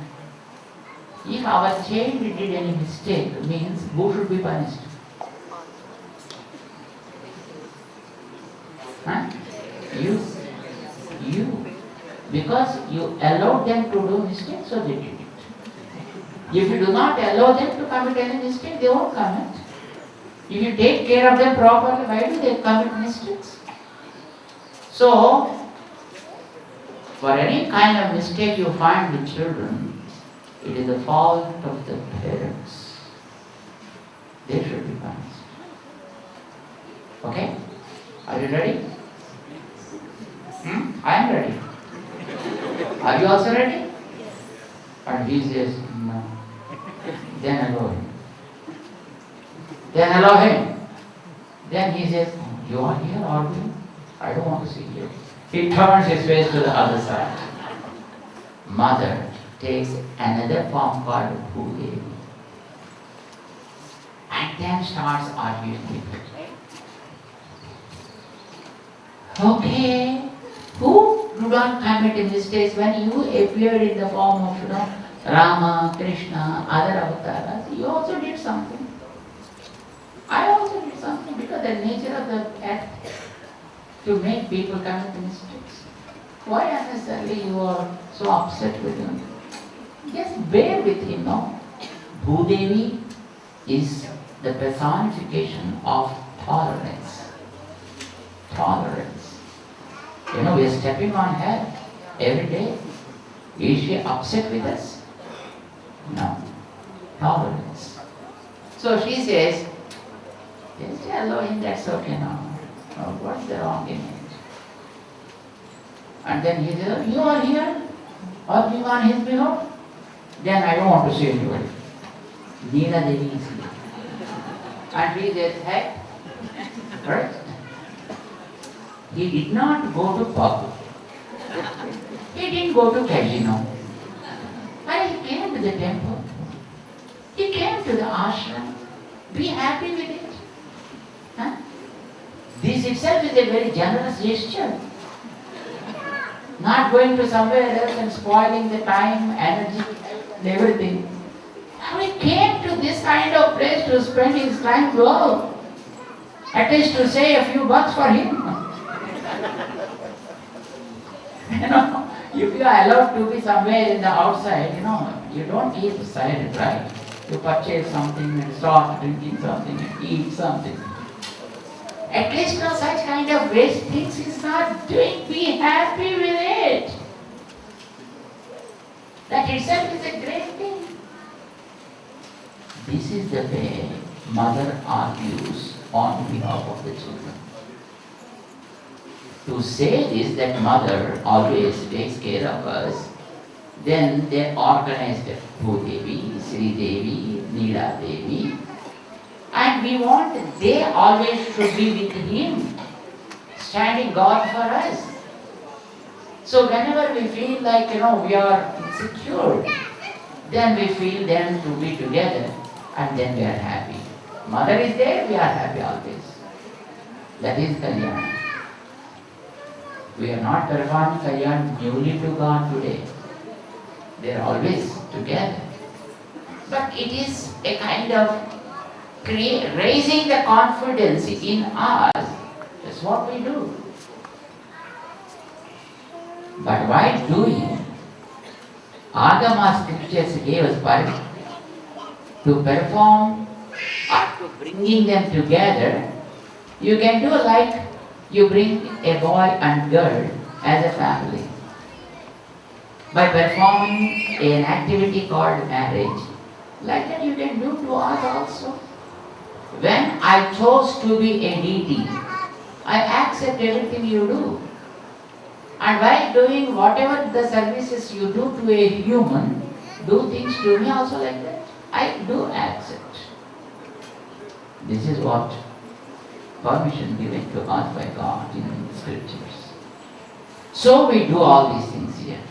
If our child did any mistake, means who should be punished? Huh? You. Because you allowed them to do mistakes, so they did it. If you do not allow them to commit any mistake, they won't commit. If you take care of them properly, why do they commit mistakes? So, for any kind of mistake you find with children, it is the fault of the parents. honest. Okay? Are you ready? I am ready. Are you also ready? And he says, no. Then allow him. Then allow him. Then he says, you are here, are you? I don't want to see you. He turns his face to the other side. Mother takes another form called Bhudevi. And then starts arguing with him. Okay, who do not commit mistakes when you appeared in the form of, Rama, Krishna, other avatars? You also did something. I also did something because the nature of the act to make people commit mistakes. Why unnecessarily you are so upset with him? Just bear with him, no? Bhudevi is the personification of tolerance. Tolerance. We are stepping on her every day. Is she upset with us? No. Tolerance. So she says, just allow him, that's okay now. What's the wrong in it? And then he says, you are here, arguing on his behalf? Then I don't want to see anybody. Neena Devi is here. And he says, heck, right? He did not go to pub. He didn't go to casino. And he came to the temple. He came to the ashram. Be happy with it. Huh? This itself is a very generous gesture. Not going to somewhere else and spoiling the time, energy, and everything. Now he came to this kind of place to spend his time well. At least to say a few bucks for him. If you are allowed to be somewhere in the outside, you don't keep silent, right? You purchase something and start drinking something and eat something. At least such kind of waste things is not doing. Be happy with it. That itself is a great thing. This is the way mother argues on behalf of the children. To say this, that mother always takes care of us, then they organized Bhudevi, Sri Devi, Neela Devi, and we want they always should be with him, standing guard for us. So whenever we feel like, we are insecure, then we feel them to be together, and then we are happy. Mother is there, we are happy always. That is Kalyan. We are not performing Kalyan newly to God today. They are always together. But it is a kind of raising the confidence in us. That's what we do. But while doing, Agama scriptures gave us permission to perform or to bringing them together. You can do like you bring a boy and girl as a family by performing an activity called marriage. Like that you can do to us also. When I chose to be a deity, I accept everything you do. And while doing whatever the services you do to a human, do things to me also like that. I do accept. This is what permission given to us by God in the scriptures. So we do all these things here.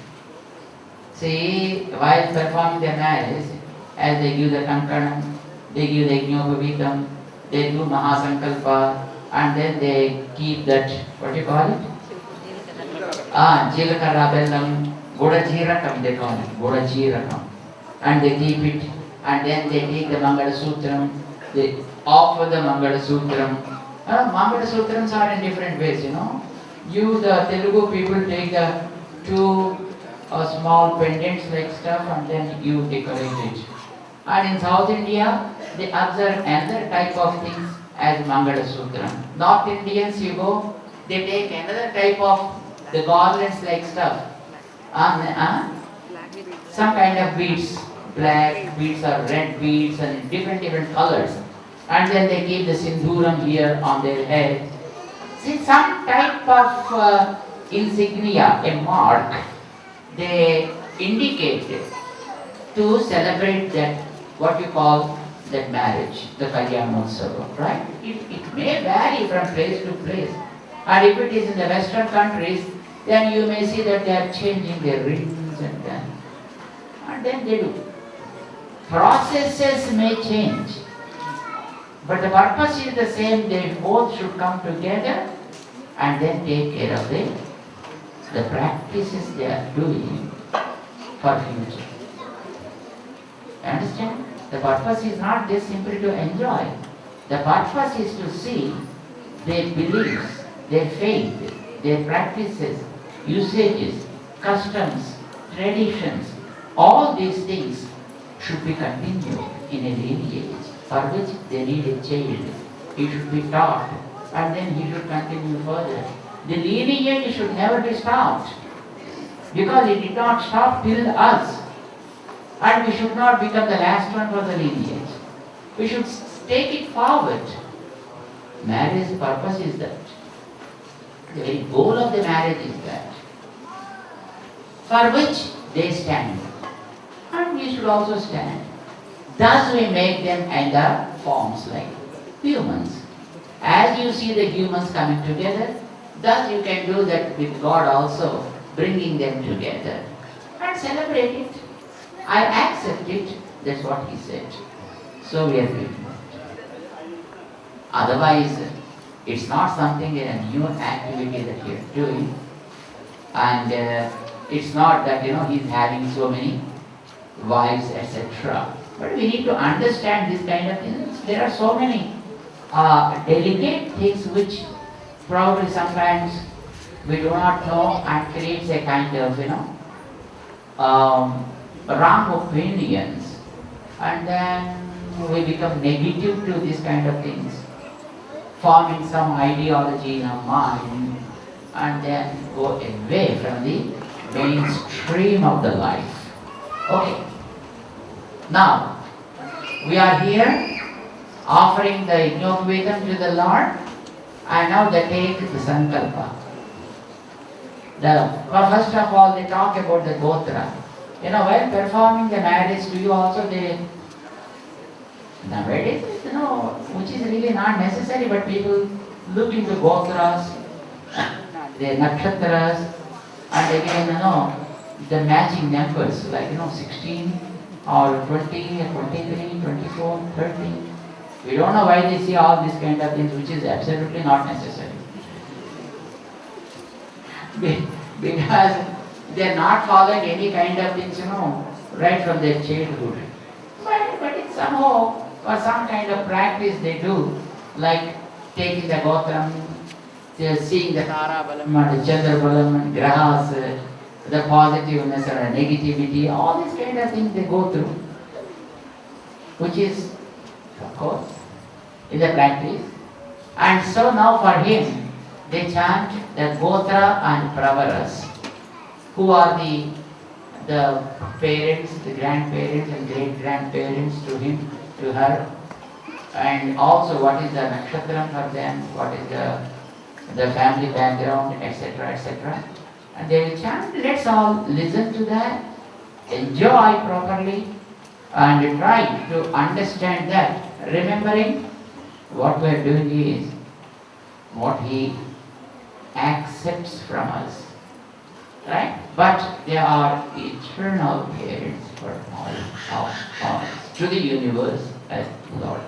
See, while performing the marriage, as they give the kankanam, they give the yajñopavitam, they do mahasankalpa, and then they keep that, what do you call it? Jilakara bellam, godajirakam they call it, godajirakam. And they keep it, and then they take the Mangala Sutram, they offer the Mangala Sutram. Mangala Sutrams are in different ways, You, the Telugu people, take the two small pendants like stuff and then you decorate it. And in South India, they observe another type of things as Mangala Sutram. North Indians, you go, they take another type of the garlands like stuff. Some kind of beads, black beads or red beads and different colors. and then they keep the sinduram here on their head. See, some type of insignia, a mark, they indicate to celebrate that, what you call that marriage, the Kalyanotsav, right? It may vary from place to place. And if it is in the Western countries, then you may see that they are changing their rings and then they do. Processes may change, but the purpose is the same. They both should come together and then take care of the practices they are doing for future. Understand? The purpose is not just simply to enjoy. The purpose is to see their beliefs, their faith, their practices, usages, customs, traditions, all these things should be continued in a lineage for which they need a child. He should be taught and then he should continue further. The lineage should never be stopped because it did not stop till us. And we should not become the last one for the lineage. We should take it forward. Marriage purpose is that. The very goal of the marriage is that. For which they stand. And we should also stand. Thus we make them enter forms like humans. As you see the humans coming together, thus you can do that with God also, bringing them together. And celebrate it. I accept it. That's what he said. So we are doing it. Otherwise, it's not something in a new activity that he is doing. And it's not that, he's having so many wives, etc. But we need to understand this kind of things. There are so many delicate things which probably sometimes we do not know and creates a kind of, wrong opinions. And then we become negative to this kind of things, forming some ideology in our mind and then go away from the mainstream of the life. Okay. Now, we are here offering the Yajnavedam to the Lord, and now they take the Sankalpa. First of all, they talk about the Gotra. While performing the marriage to you also, nowadays, which is really not necessary, but people look into Gotras, their Nakshatras, and again, the matching numbers, like, 16 or 20, 23, 24, 30. We don't know why they see all these kind of things, which is absolutely not necessary. Because they are not following any kind of things, right from their childhood. But it's somehow, or some kind of practice they do, like taking the Gotram, seeing the Tara Balam and the Chandra Balam and Grahas, the positiveness or negativity, all these kind of things they go through, which is, of course, in the practice. And so now for him, they chant the Gotra and Pravaras, who are the parents, the grandparents and great-grandparents to him, to her, and also what is the Nakshatram for them, what is the family background, etc., etc. And they will chant. Let's all listen to that, enjoy properly, and try to understand that, remembering what we are doing is what he accepts from us. Right? But they are eternal parents for all of us, to the universe as Lord.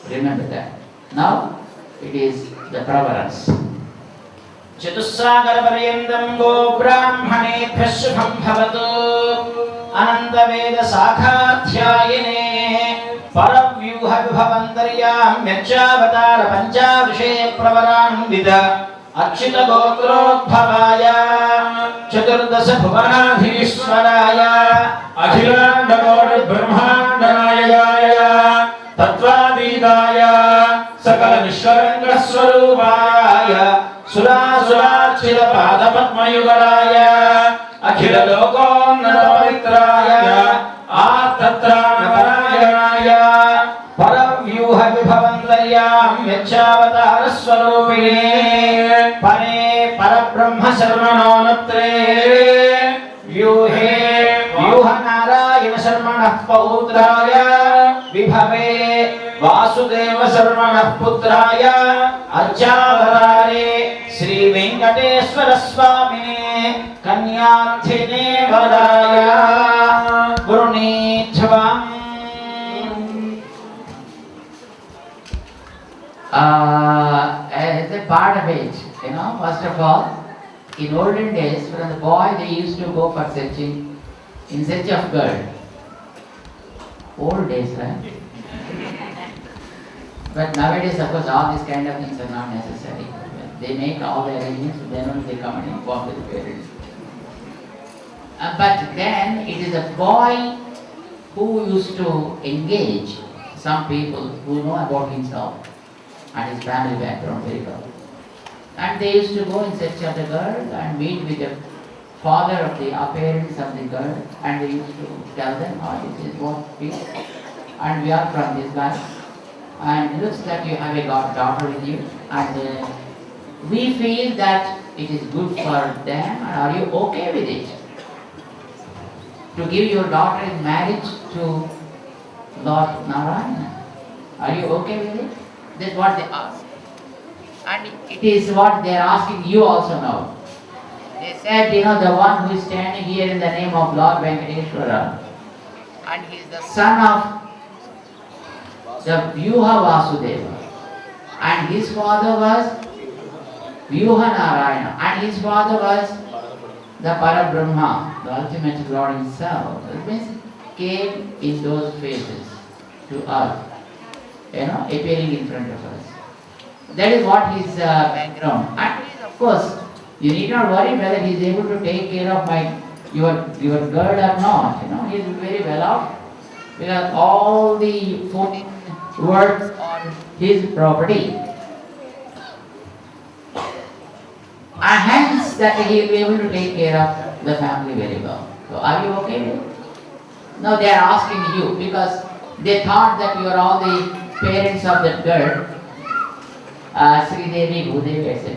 Remember that. Now it is the Pravaras. Chatussagar Paryendam Go Brahmanebhyah Shubham Bhavatu Anandaveda Sakhaadhyayine Paravyuha Vibhavantaryam Yacchavatara Panchavishe Pravaranvida Achyuta Gotrodbhavaya Chaturdasa Bhuvanadhishwaraya Akhilanda Gaura Brahmandanayaya Tattvadidaya Sakala Nishkaranga Swarupaya Surasurachila Pada Padmayugaraya Akhila Lokonnata Pavitraya Atatrana Parayanaya Paravyuha यच्चावतारस्वरूपिणे परे परब्रह्मशर्मणोऽनुत्रे व्यूहे व्यूहनारायणशर्मणः पौत्राय विभवे वासुदेवशर्मणः पुत्राय अर्चावतारे श्रीवेङ्कटेश्वरस्वामिने कन्यार्थिने वराय गुरुणीध्वम् as a part of it, first of all, in olden days, when the boy, they used to go for searching, in search of girl. Old days, right? But nowadays, of course, all these kind of things are not necessary. They make all the arrangements, then only they come and inform the parents. But then, it is a boy who used to engage some people who know about himself and his family background very well. And they used to go in search of the girl and meet with the father of the parents of the girl, and they used to tell them, oh, this is what we are, and we are from this life, and it looks that you have a daughter with you, and we feel that it is good for them, and are you okay with it? To give your daughter in marriage to Lord Narayana. Are you okay with it? That's what they ask. And it is what they are asking you also now. They said, the one who is standing here in the name of Lord Venkateshwara, and he is the son of the Vyuha Vasudeva, and his father was Vyuha Narayana, and his father was the Parabrahma, the ultimate Lord himself. It means came in those phases to us, appearing in front of us. That is what his background. And of course, you need not worry whether he is able to take care of your girl or not. He is very well off, because all the 14 words on his property. And hence that he will be able to take care of the family very well. So are you okay with it? Now they are asking you, because they thought that you are all the parents of that girl, Sri Devi, Bhudevi, etc.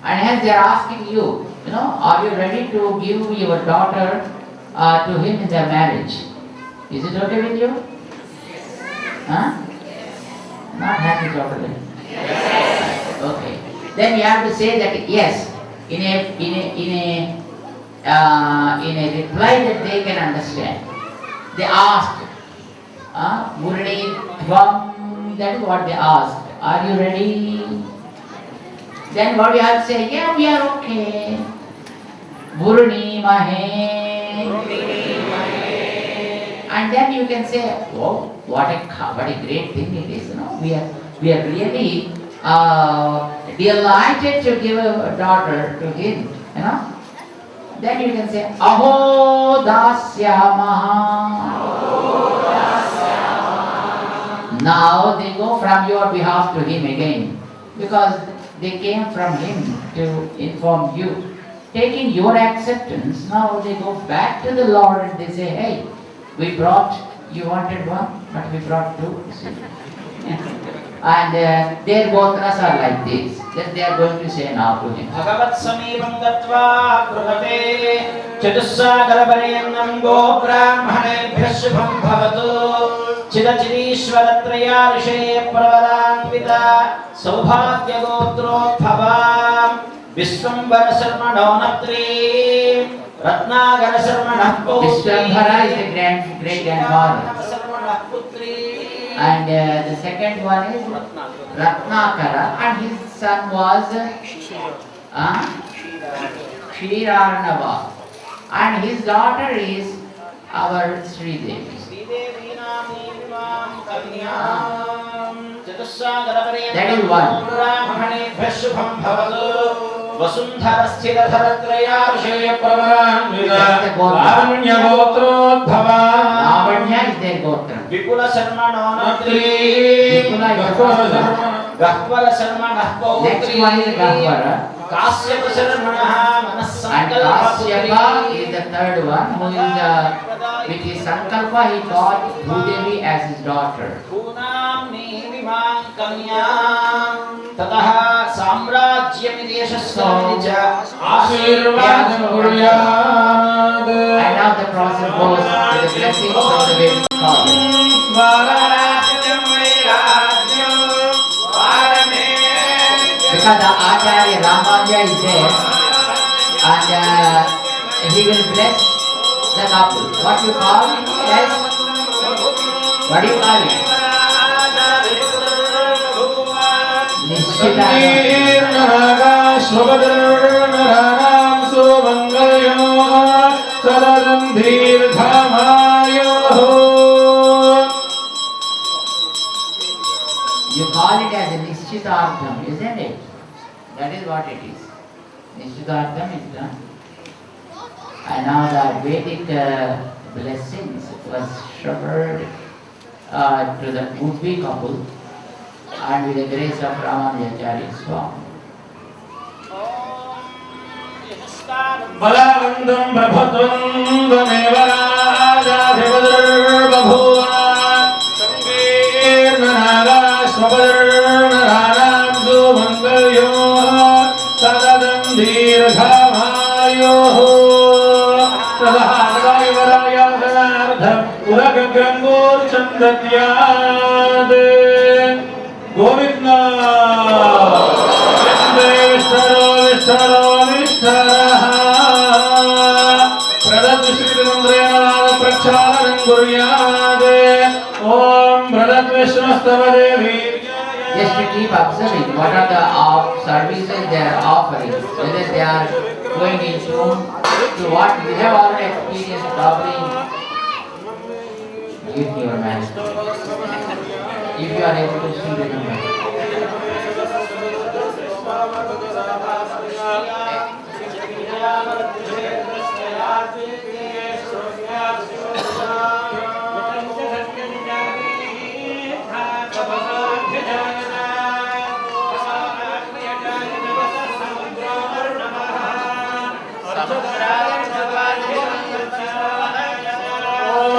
And hence they are asking you, are you ready to give your daughter to him in their marriage? Is it okay with you? Huh? Not happy totally. Okay. Then you have to say that yes, in a reply that they can understand. They asked, Murali Dhvam, that is what they asked. Are you ready? Then what you have to say, yeah, we are okay. Buruni Mahe. And then you can say, oh, what a great thing it is. We are really delighted to give a daughter to him. Then you can say, Aho Dasya Maha. Now they go from your behalf to him again, because they came from him to inform you. Taking your acceptance, now they go back to the Lord and they say, hey, we brought, you wanted one, but we brought two. And their gotras are like this, that they are going to say now to him. Bhagavat samipam gatva pruvate chatussagarabhareyanam go brahmanebhyah shubham bhavatu चिदचिदीश्वरत्रया ऋषे प्रवरान्विता सौभाग्य गोत्रोद्भवाम् विश्वम्भर शर्मणो नत्री Ratnakar शर्मणः पौत्री. Vishwambhara is the great grandfather. And the second one is Ratnakara, and his son was Kshiranava, and his daughter is our Sri Devi. That is one. Lavanya is their gotra. Vipula Sharmano Natri. Vipula is the Gahvara Sharmana Pautri. Next one is Gahvara. Kasyapa Sarvanaha And Manassankalpa Kasyapa is the third one who is with his Sankalpa he got Bhudevi as his daughter. Punam Nivimam Kanyam Tataha Samrajyamiti Yashasya Ashirvadam Kuryad. And now the process goes with the blessings from the Vedic scholars. Because the Acharya Ramanuja is there and he will bless the couple. What you call it? Yes? What do you call it? You call it as a Nishchitartham, isn't it? That is what it is. Nishchitartham is done. And now the Vedic blessings was showered to the would-be couple and with the grace of Ramanujacharya Swami. Balavandam Prabhutam Dameva Rajathivadar Babhuva Sankirnanaga Swapadarnaranam Sumangalyo Sadadam Dirghamayo Sadahadaivaraya Sanardham Uragagangur Chandatyad Govinda Vishwaro Just to keep observing what are the services they are offering, whether they are going in tune to what we have already experienced offering. Give me your mind. If you are able to still remember.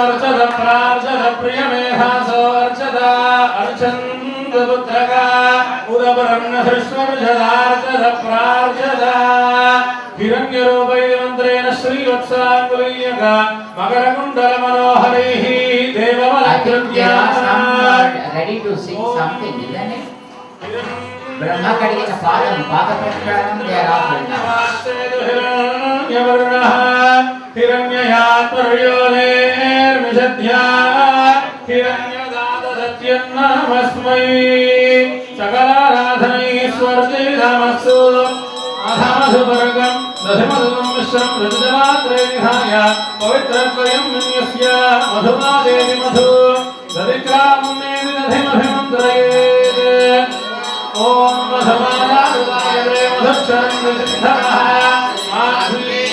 Archada Prarjada Priyamehaso Archada Archanda Putraka Udaparamna Srishwarjada Archada Prarjada Hiranyaropai Mantrena Sri Vatsanguliyaga Magarakundala Manoharihi I think there are Devamalakritya some ready to sing something, isn't it? Brahma Kadina Padam, Padaprashadam, they are offering now. Hiranyayat Paryoner Mishadhya Hiranyadada Satyannamasmai Sakala Radhanai Swarjidhamaksu Adhamadhuparagam Dadhimadhum Vishram Rajadamatre Vihaya Pavitratvayam Minyasya Madhumadevi Madhu Dadikram Nedi Dadhimabhimantrayed Om Madhumadadadayade Madhuksharam Vishindhamaha Madhvi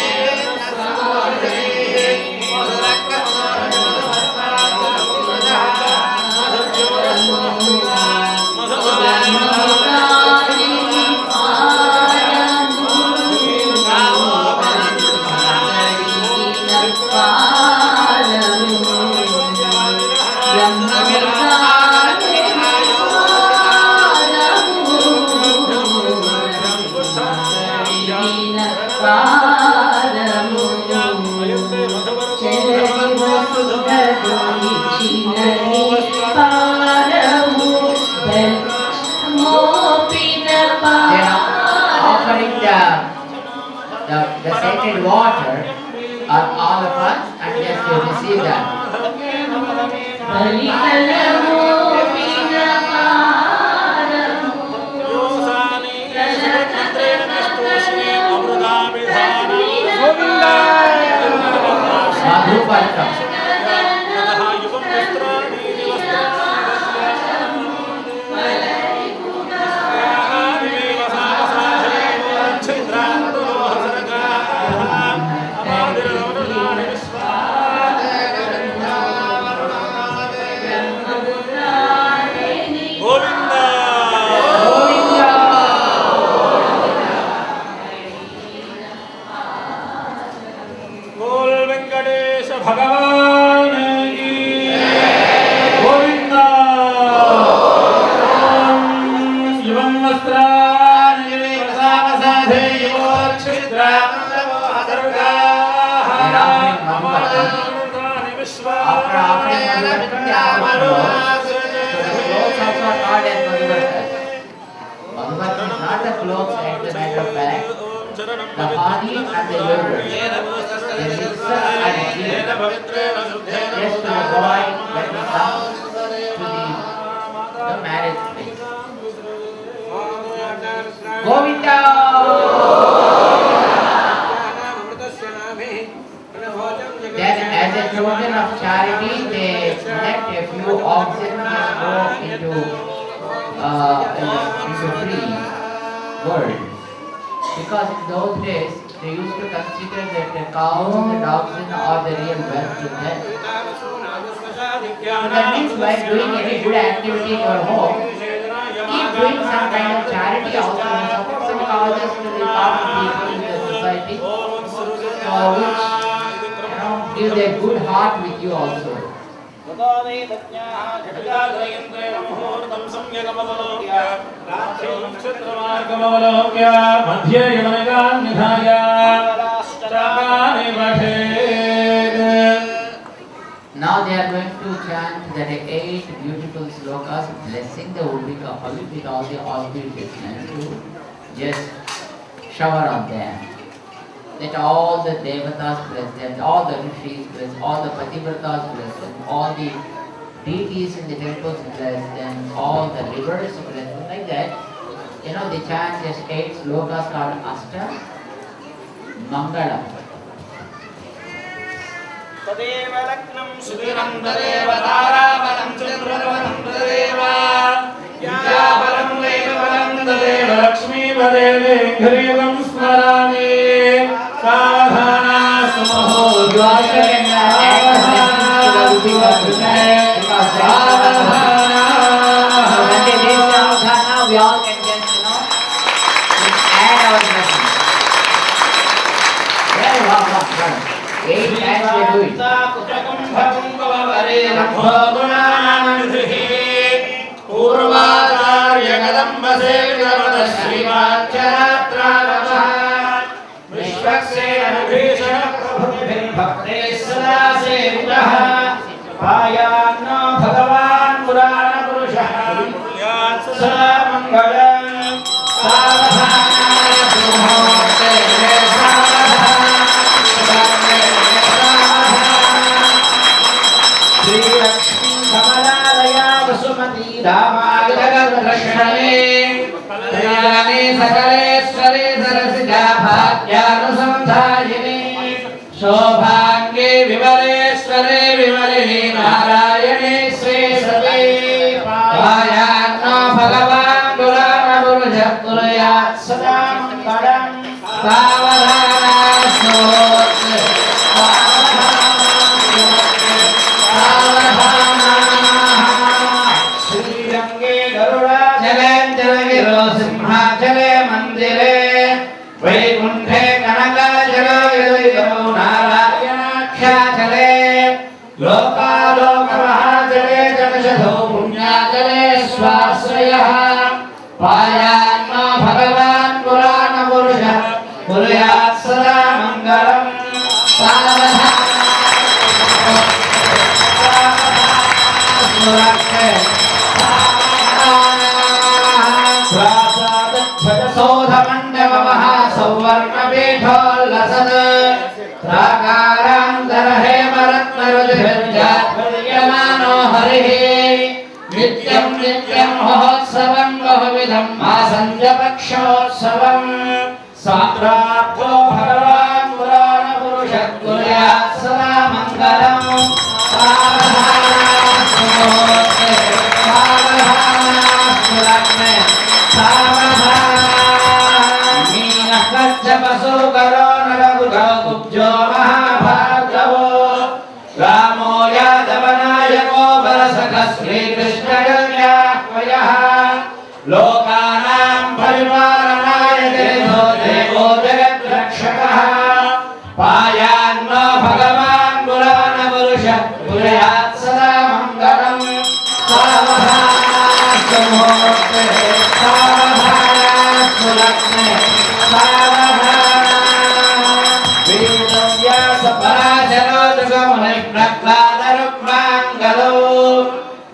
The sacred water on all of us and just to receive that. Madhu शुभं वस्त्राणि वसावसाधे योर्छिद्रामलवो हदर्गाः After offering clothes also are called as Madhuvartas. Madhuvarta is not the clothes as a matter of fact. The body and the yogurt, the elixir and ghee, just to avoid when it comes to the marriage place. Govinda! Then as a token of charity, they let a few oxen go into free world. Because in those days, they used to consider that the cows and the oxen are the real wealth to them. So that means while doing any good activity in your home, keep doing some kind of charity also and support some causes to the common people in the society, which give their good heart with you also. Now they are going to chant the 8 beautiful slokas blessing the would-be couple with all the auspiciousness to just shower on them. That all the devatas bless them, all the rishis bless, all the pativrtas bless them, all the deities in the temples bless them, all the rivers bless them, like that. They chant just 8 slokas called Asta Mangala. तदेव लग्नं सुदिनं तदेव ताराबलं चन्द्रबलं तदेव विद्याबलं वेदबलं तदेव लक्ष्मीपदेवे घ्रियुगं स्मरामि सावधानास्तु We all can just, add our blessings. Very well. 8 times we do it. पूर्वाचार्य कदम्बसे Vishwaksen Vibhishan प्रभुभिर्भक्ते सदा सेवितः पायान्नो भगवान् पुराणपुरुषः सदा मङ्गलम् श्रीलक्ष्मी कमलालया वसुमती रामायणगर्भक्षणे त्रयाणि सकलेश्वरे सरसिजा भाग्यानुसन्धायिने शोभाङ्गे विमलेश्वरे विमलिनी नारायणे स्वे सवे पायान्नो भगवान् पुराणपुरुषः कुर्यात् सदा मङ्गलम् सावधानास्तु श्रीरङ्गे गरुडाचलेन्द्रगिरो सिंहाचले मन्दिरे वैकुण्ठे कनकाचलो नारायणाख्याचले लोकालोकमहाचले जगशधो पुण्याचले स्वाश्रयः पायान्नो भगवान् पुराणपुरुषः कुर्यात् सदा मङ्गलम् सौवर्णपीठोल्लसत् प्राकारान्तरहेमरत्नरुधिर्जात्पर्यमानो हरिः नित्यं नित्यं महोत्सवं बहुविधं मासञ्जपक्षोत्सवं सात्रार्थो भगवान् पुराणपुरुषः कुर्यात् सदा मङ्गलम् पशुकरो नरगुजो महाभागवो रामो यादवनायको बलसखः श्रीकृष्णयज्ञाह्वयः लोकानां परिपालनाय देवो जगद्रक्षकः पायान्नो भगवान् पुराणपुरुषः कुर्यात् सदा मङ्गलम् सावधानास्तु मुहूर्ते सुलक्ष्मे वीरव्यासपराशरोदुगमुनिप्रह्लादरुक्माङ्गलो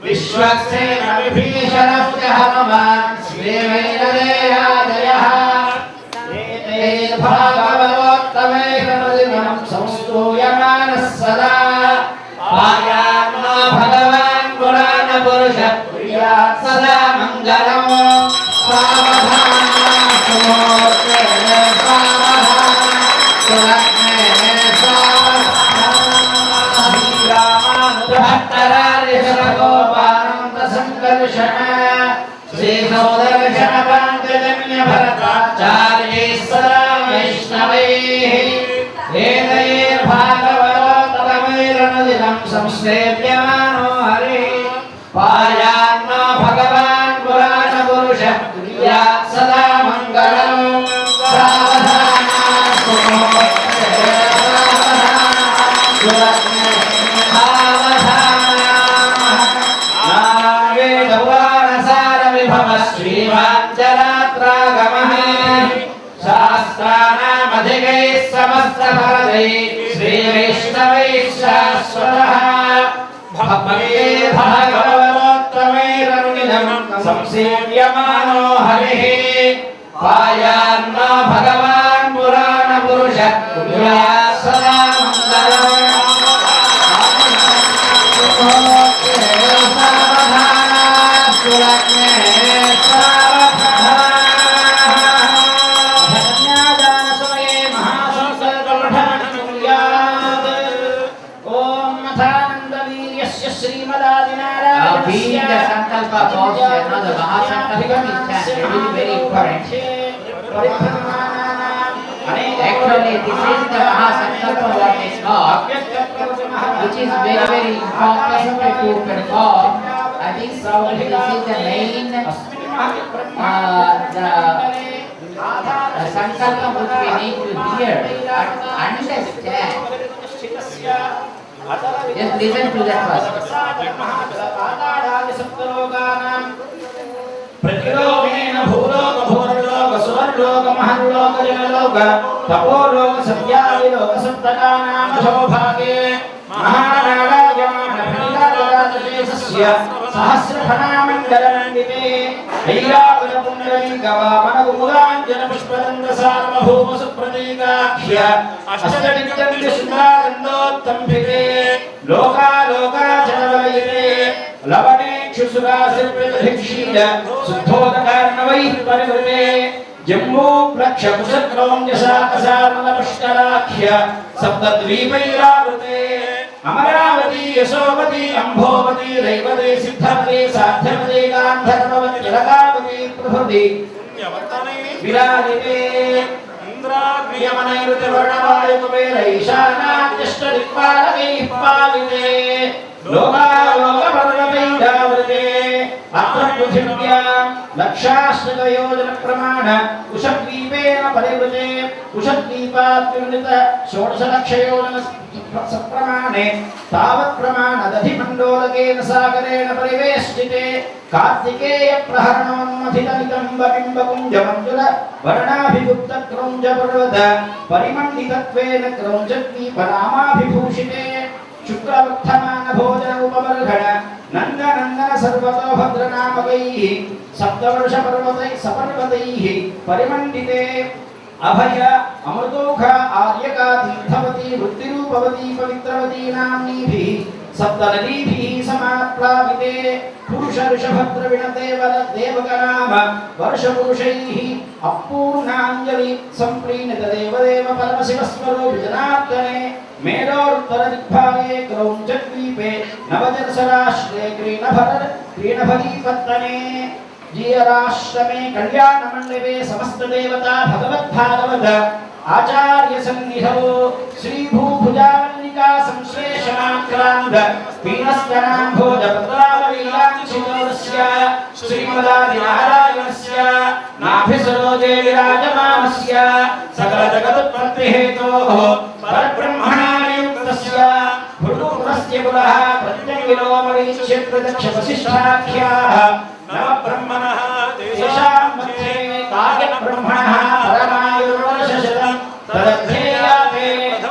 विश्वक्सेन विभीषणस्य हनुमान् श्रीवैरदेयादयः भागवतोत्तमैकमदिनं संस्तूयमानः सदा पायान्नो भगवान् पुराणपुरुषः प्रियात् सदा मङ्गलम् सावधाना सुमूर्ते सावधाना श्रीरामानुजभक्तरारिषरगोपानन्दसङ्कर्षण श्रीसोदर्शन पाञ्चजन्य भरताचार्यै सदा वैष्णवैः वेदैर्भागवतोत्तमैरनुदिनं संसेव्यमानो हरिः पायान्नो भगवान् पुराणपुरुषः प्रियात् सदा मङ्गलम् सावधाना सुमूर्ते श्रीवाञ्चरात्रागमः शास्त्राणामधिगैः समस्तफलदैः श्रीवैष्णवैः शाश्वतः भक्ते भागवतोत्तमैरनुदिनं संसेव्यमानो हरिः पायान्नो भगवान् पुराणपुरुषः प्रियात् सदा मङ्गलम् Actually, this is the Mahasankalpa what is called, which is very, very important to perform. I think probably this is the main the Sankalpa which we need to hear and understand. Just listen to that first. प्रतिलोकेन भूलोक भूर्लोक सुवर्लोक Maharlok जनलोक तपोलोक सत्यादिलोक सप्तकानां सौभागे महानारायणप्रतिलादराजदेशस्य सहस्रफणामण्डलमण्डिते ऐरावतपुण्डरीकवामनकुमुदाञ्जनपुष्पदन्तसार्वभौमसुप्रतीकाख्य अष्टदिग्गजसुधानन्दोत्तम्भिते लोकालोकाचलवलिते लवणेक्षुसुरासिर्विदधिक्षीर शुद्धोदकार्णवैः परिवृते जम्बू प्लक्षकुशक्रौञ्जशाकसारलपुष्कराख्य सप्तद्वीपैरावृते अमरावती यशोवती अम्भोवती रैवती सिद्धवती साध्यवती गान्धर्ववती जलगावती प्रभृति विराजिते इंद्राग्नियमनैरुतिवर्णवायुकुबेरैशानाद्यष्टदिक्पालकैः पालिते लोकालोकपर्वतैरावृते अत्र पृथिव्यां लक्षाश्रितयोजनप्रमाण कुशद्वीपेन परिवृते कुशद्वीपात् विवृत षोडशलक्षयोजन सप्रमाणे तावत् प्रमाणदधिमण्डोलकेन सागरेण परिवेष्टिते कार्तिकेयप्रहरणोन्मथितनितम्बबिम्बकुञ्जमञ्जुल वर्णाभिगुप्तक्रौञ्जपर्वत परिमण्डितत्वेन क्रौञ्जद्वीपनामाभिभूषिते शुक्लवर्धमानभोजनोपवर्घण नन्दनन्दन सर्वतो भद्रनामकैः सप्तवर्षपर्वतैः परिमण्डिते अभय अमृतोख आर्यका तीर्थवती वृत्तिरूपवती पवित्रवती नाम्नीभिः सप्तनदीभिः समाप्लाविते पुरुष ऋषभद्रविणते देवकनाम वर्षपुरुषैः अपूर्णाञ्जलि सम्प्रीणित देवदेव परमशिवस्वरूपि जनार्दने मेरोत्तरदिग्भागे क्रौञ्चद्वीपे नवजलसराश्रे क्रीणभरीपत्तने जीयराश्रमे कल्याणमण्डपे समस्तदेवता भगवद्भागवत आचार्य सन्निधौ श्रीभूभुजावल्लिका संश्लेषणाक्रान्त पीनस्तनाम्भोजपत्रावलीलाक्षितोस्य श्रीमदादिनारायणस्य नाभिसरोजे विराजमानस्य सकलजगदुत्पत्तिहेतोः परब्रह्मणानियुक्तस्य भृगुपुरस्य कुलः प्रत्यङ्गिलोमवीक्ष्य प्रत्यक्षवसिष्ठाख्याः नवब्रह्मणः तेषां मध्ये आर्यब्रह्मणः परमायुर्वर्षशतं तदध्येयाते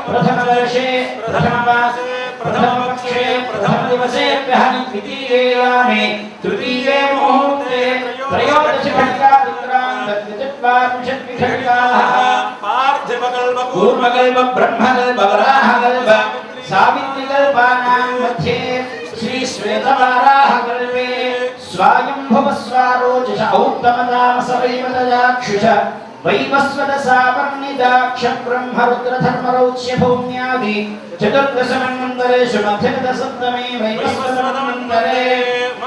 प्रथमवर्षे प्रथममासे प्रथमपक्षे प्रथमदिवसेभ्यः द्वितीयेयामे तृतीये मुहूर्ते त्रयोदशघटिकाविक्रान्तद्विचत्वारिंशद्विघटिकाः कूर्मकल्प ब्रह्मकल्प वराहकल्प सावित्रिकल्पानां मध्ये श्री श्वेतवाराहकल्पे स्वायम्भुवस्वारोचष औत्तमतामसवैवतजाक्षुष वैवस्वतसावर्णिदाक्ष ब्रह्मरुद्रधर्मरौच्य भौम्यादि चतुर्दशमन्वन्तरेषु मध्यगतसप्तमे वैवस्वतमन्वन्तरे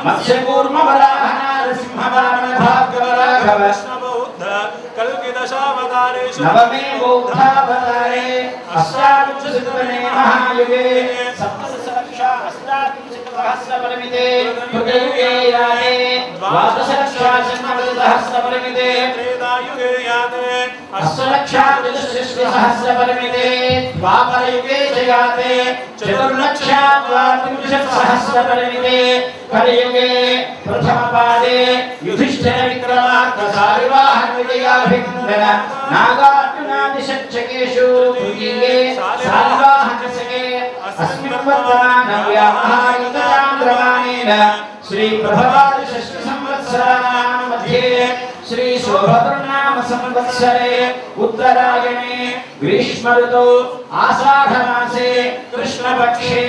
मत्स्यकूर्मवराहनारसिंहवामनभार्गवराघव नवमे बौद्धावतारे अष्टाविंशतितमे महायुगे सप्तदशलक्षा अष्टाविंशतिसहस्रपरिमिते कृतयुगे याते द्वादशलक्षाशन्नवतिसहस्रपरिमिते त्रेतायुगे याते अष्टलक्षाचतुष्षष्टिसहस्रपरिमिते द्वापरयुगे च याते चतुर्लक्षाद्वात्रिंशत्सहस्रपरिमिते कलियुगे प्रथमपादे युधिष्ठिरविक्रमार्कसारिवाहनविजयाभिनन्दन नागार्जुनादिषट्चकेषु तृतीये सारिवाहनशके अस्मिन् वर्तमानव्यामहायुतचान्द्रमानेन श्रीप्रभवादिषष्टिसंवत्सराणां मध्ये श्री शोभकृन्नाम संवत्सरे उत्तरायणे ग्रीष्मऋतौ आषाढमासे कृष्णपक्षे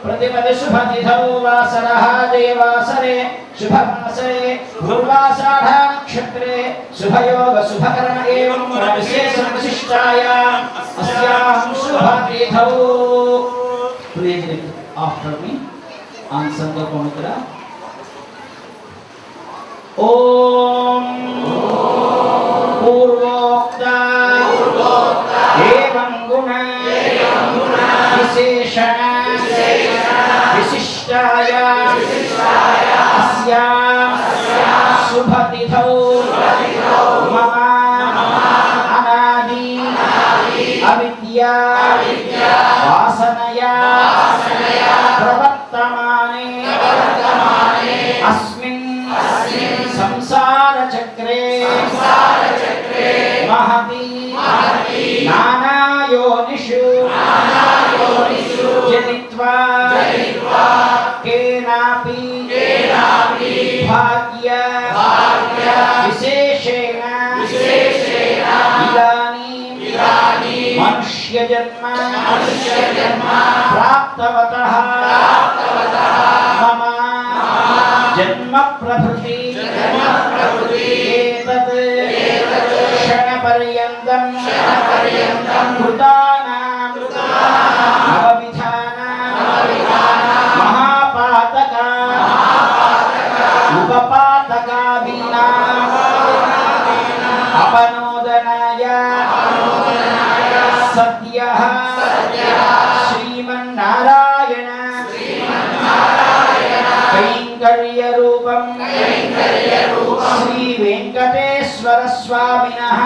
प्रतिपद शुभतिथौ वासरः देवासरे शुभवासरे पूर्वाषाढ नक्षत्रे शुभयोग शुभकरण एवं विशेषं विशिष्टायाम् अस्यां शुभतिथौ। Please repeat after me on Sankalpa Mudra. ओम पूर्वोक्ता एवं गुण विशेषण विशिष्टाय अस्यां शुभतिथौ मम अनादि अविद्या वासनया प्रवर्तमाने अस्मिन् संसार चक्रे महती नानायोनिषु जनित्वा केनापि भाग्य विशेषेण इदानीं मनुष्यजन्म प्राप्तवतः मम जन्म प्रभृति एतत् क्षणपर्यन्तं कृतानां नवविधानां महापातका उपपातकादीनाम् अपनोदनाय सद्यः श्रीमन्नारायण कैंकर्यरूपं श्री वेंकटेश्वर स्वामिनः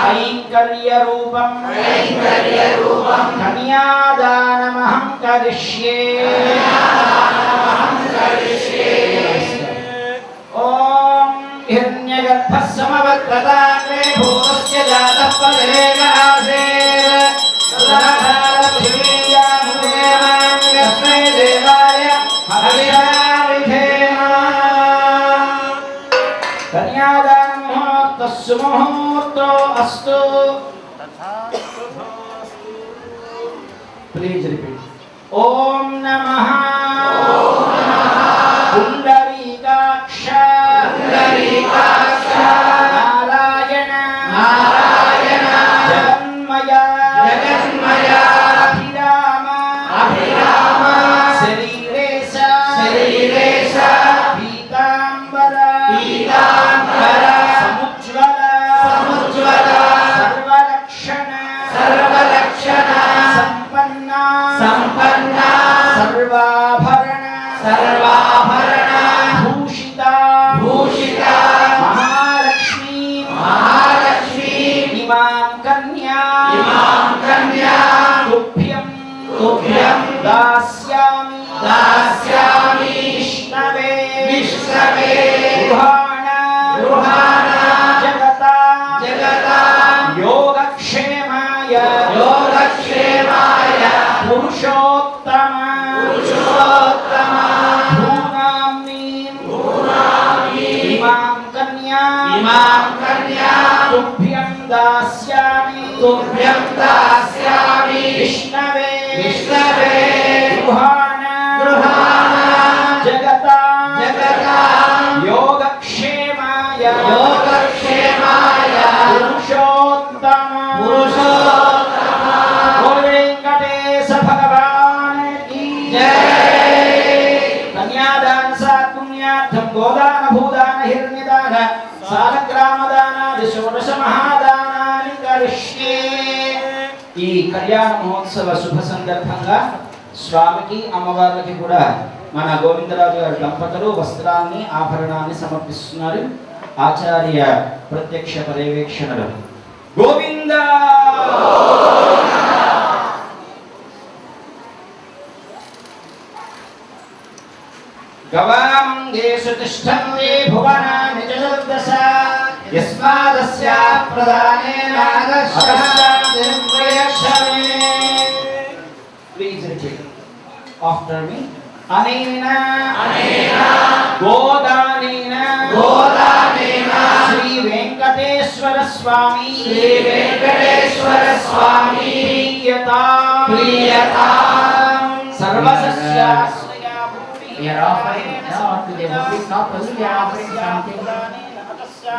कैंकर्यरूपं कन्यादानमहं करिष्ये। ओम हिरण्यगर्भः समवर्तताग्रे भूतस्य जातः पदेनासेत् सुमुहूर्तो अस्तु। Please repeat. ओम नमः पुंडरीकाक्ष नारायण जगन्मया अभिराम शरीरेश पीतांबर सर्वलक्षण संपन्ना सर्वाभरण भूषिता महालक्ष्मी इमां कन्या तुभ्यं दास्यामि विष्णवे जगता योगक्षेमाय पुरुषोत्तम इमां कन्या तुभ्यं दास्यामि विष्णवे गृहाण जगता योगक्षेमाय पुरुषोत्तम बोल वेंकटेश भगवान की जय। कन्यादान सात् पुण्यार्थं गोदान भूदान हिरण्यदान सालग्रामदानादि षोडश महादानानि करिष्ये। ఈ కళ్యాణ మహోత్సవ శుభ సందర్భంగా స్వామికి అమ్మవార్లకి కూడా మన గోవిందరాజు గారి దంపతులు వస్త్రాన్ని ఆభరణాన్ని సమర్పిస్తున్నారు. ఆచార్య ప్రత్యక్ష పర్యవేక్షణలు. Govinda గవామంగేషు తిష్టంతే భువనాని చతుర్దశ యస్మాదస్య ప్రదానేన Please repeat after me. Anena Godanena Sri Venkateshwara Swami Priyata Sarvasasya We are offering now to the movie couple, we are offering something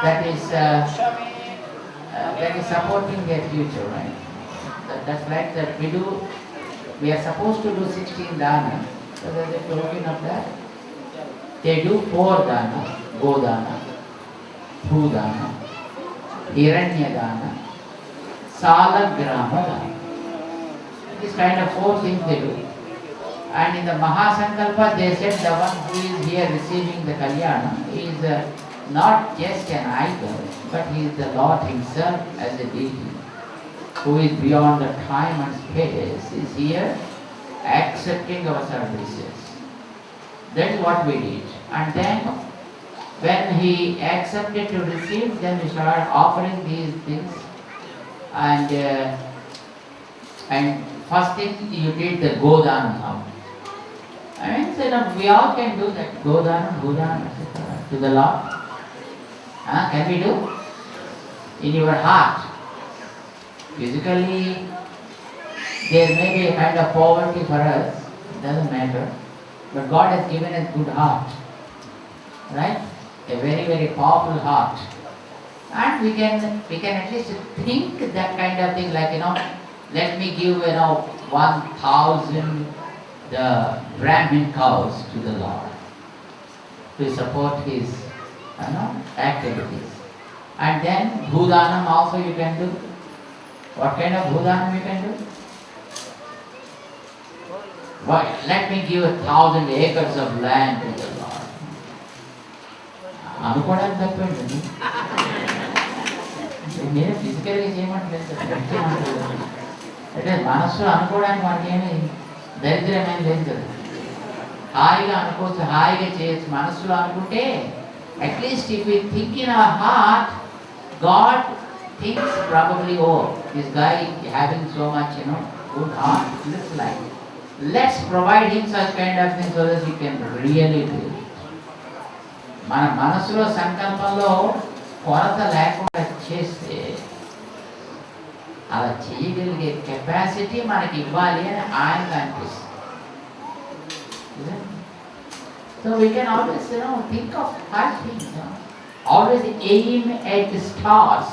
that is supporting their future, right? That's right, that we are supposed to do 16 dana. So there's a token of that. They do 4 dana, Godana, Bhudana, Hiranya dana, Salagrama dana. This kind of 4 things they do. And in the Mahasankalpa they said the one who is here receiving the Kalyana is not just an idol, but he is the Lord himself as a deity, who is beyond the time and space, is here accepting our services. That is what we did. And then when he accepted to receive, then we started offering these things. And first thing you did the Godana now. I mean, so we all can do that. Godana, Bhudana, etc. to the Lord. Can we do? In your heart. Physically, there may be a kind of poverty for us, it doesn't matter. But God has given us good heart, right? A very, very powerful heart. And we can at least think that kind of thing, like, let me give, 1,000 the Brahmin cows to the Lord to support his, activities. And then Bhudanam also you can do. What kind of Bhudanam you can do? Why? Let me give 1,000 acres of land to the Lord. అనుకోవడానికి తప్పండి. మీరు ఫిజికల్గా చేయమంటలేదు, అంటే మనస్సులో అనుకోవడానికి మనకేమీ దరిద్రమేం లేదు కదా. హాయిగా అనుకోవచ్చు, హాయిగా చేయొచ్చు. మనస్సులో అనుకుంటే at least if you think in our heart, God thinks probably, oh, this guy having so much, good heart, looks like. Let's provide him such kind of things so that he can really do it. మన మనసులో సంకల్పంలో కొరత లేకుండా చేస్తే అలా చేయగలిగే capacity మనకి ఇవ్వాలి అని ఆయనకు అనిపిస్తుంది. So we can always, think of high things. Always aim at the stars.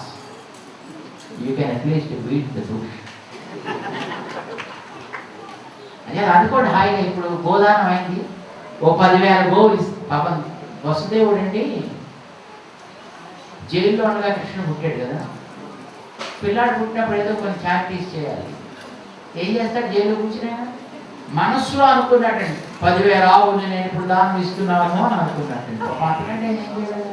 You can at least beat the bush. అదే అనుకోండి హాయిగా. ఇప్పుడు గోదానం అయింది, ఓ 10,000 గోవులు పాపం వసుదేవుడు అండి జైల్లో ఉండగా కృష్ణుడు పుట్టాడు కదా. పిల్లాడు పుట్టినప్పుడు ఏదో కొన్ని చారిటీస్ చేయాలి. ఏం చేస్తాడు? జైల్లో కూర్చునే మనస్సులో అనుకున్నాడండి, 10,000 ఆవులు నేను ఇప్పుడు దానం ఇస్తున్నాను అని అనుకున్నాడండి. అంతకంటే ఏం చేయాలి?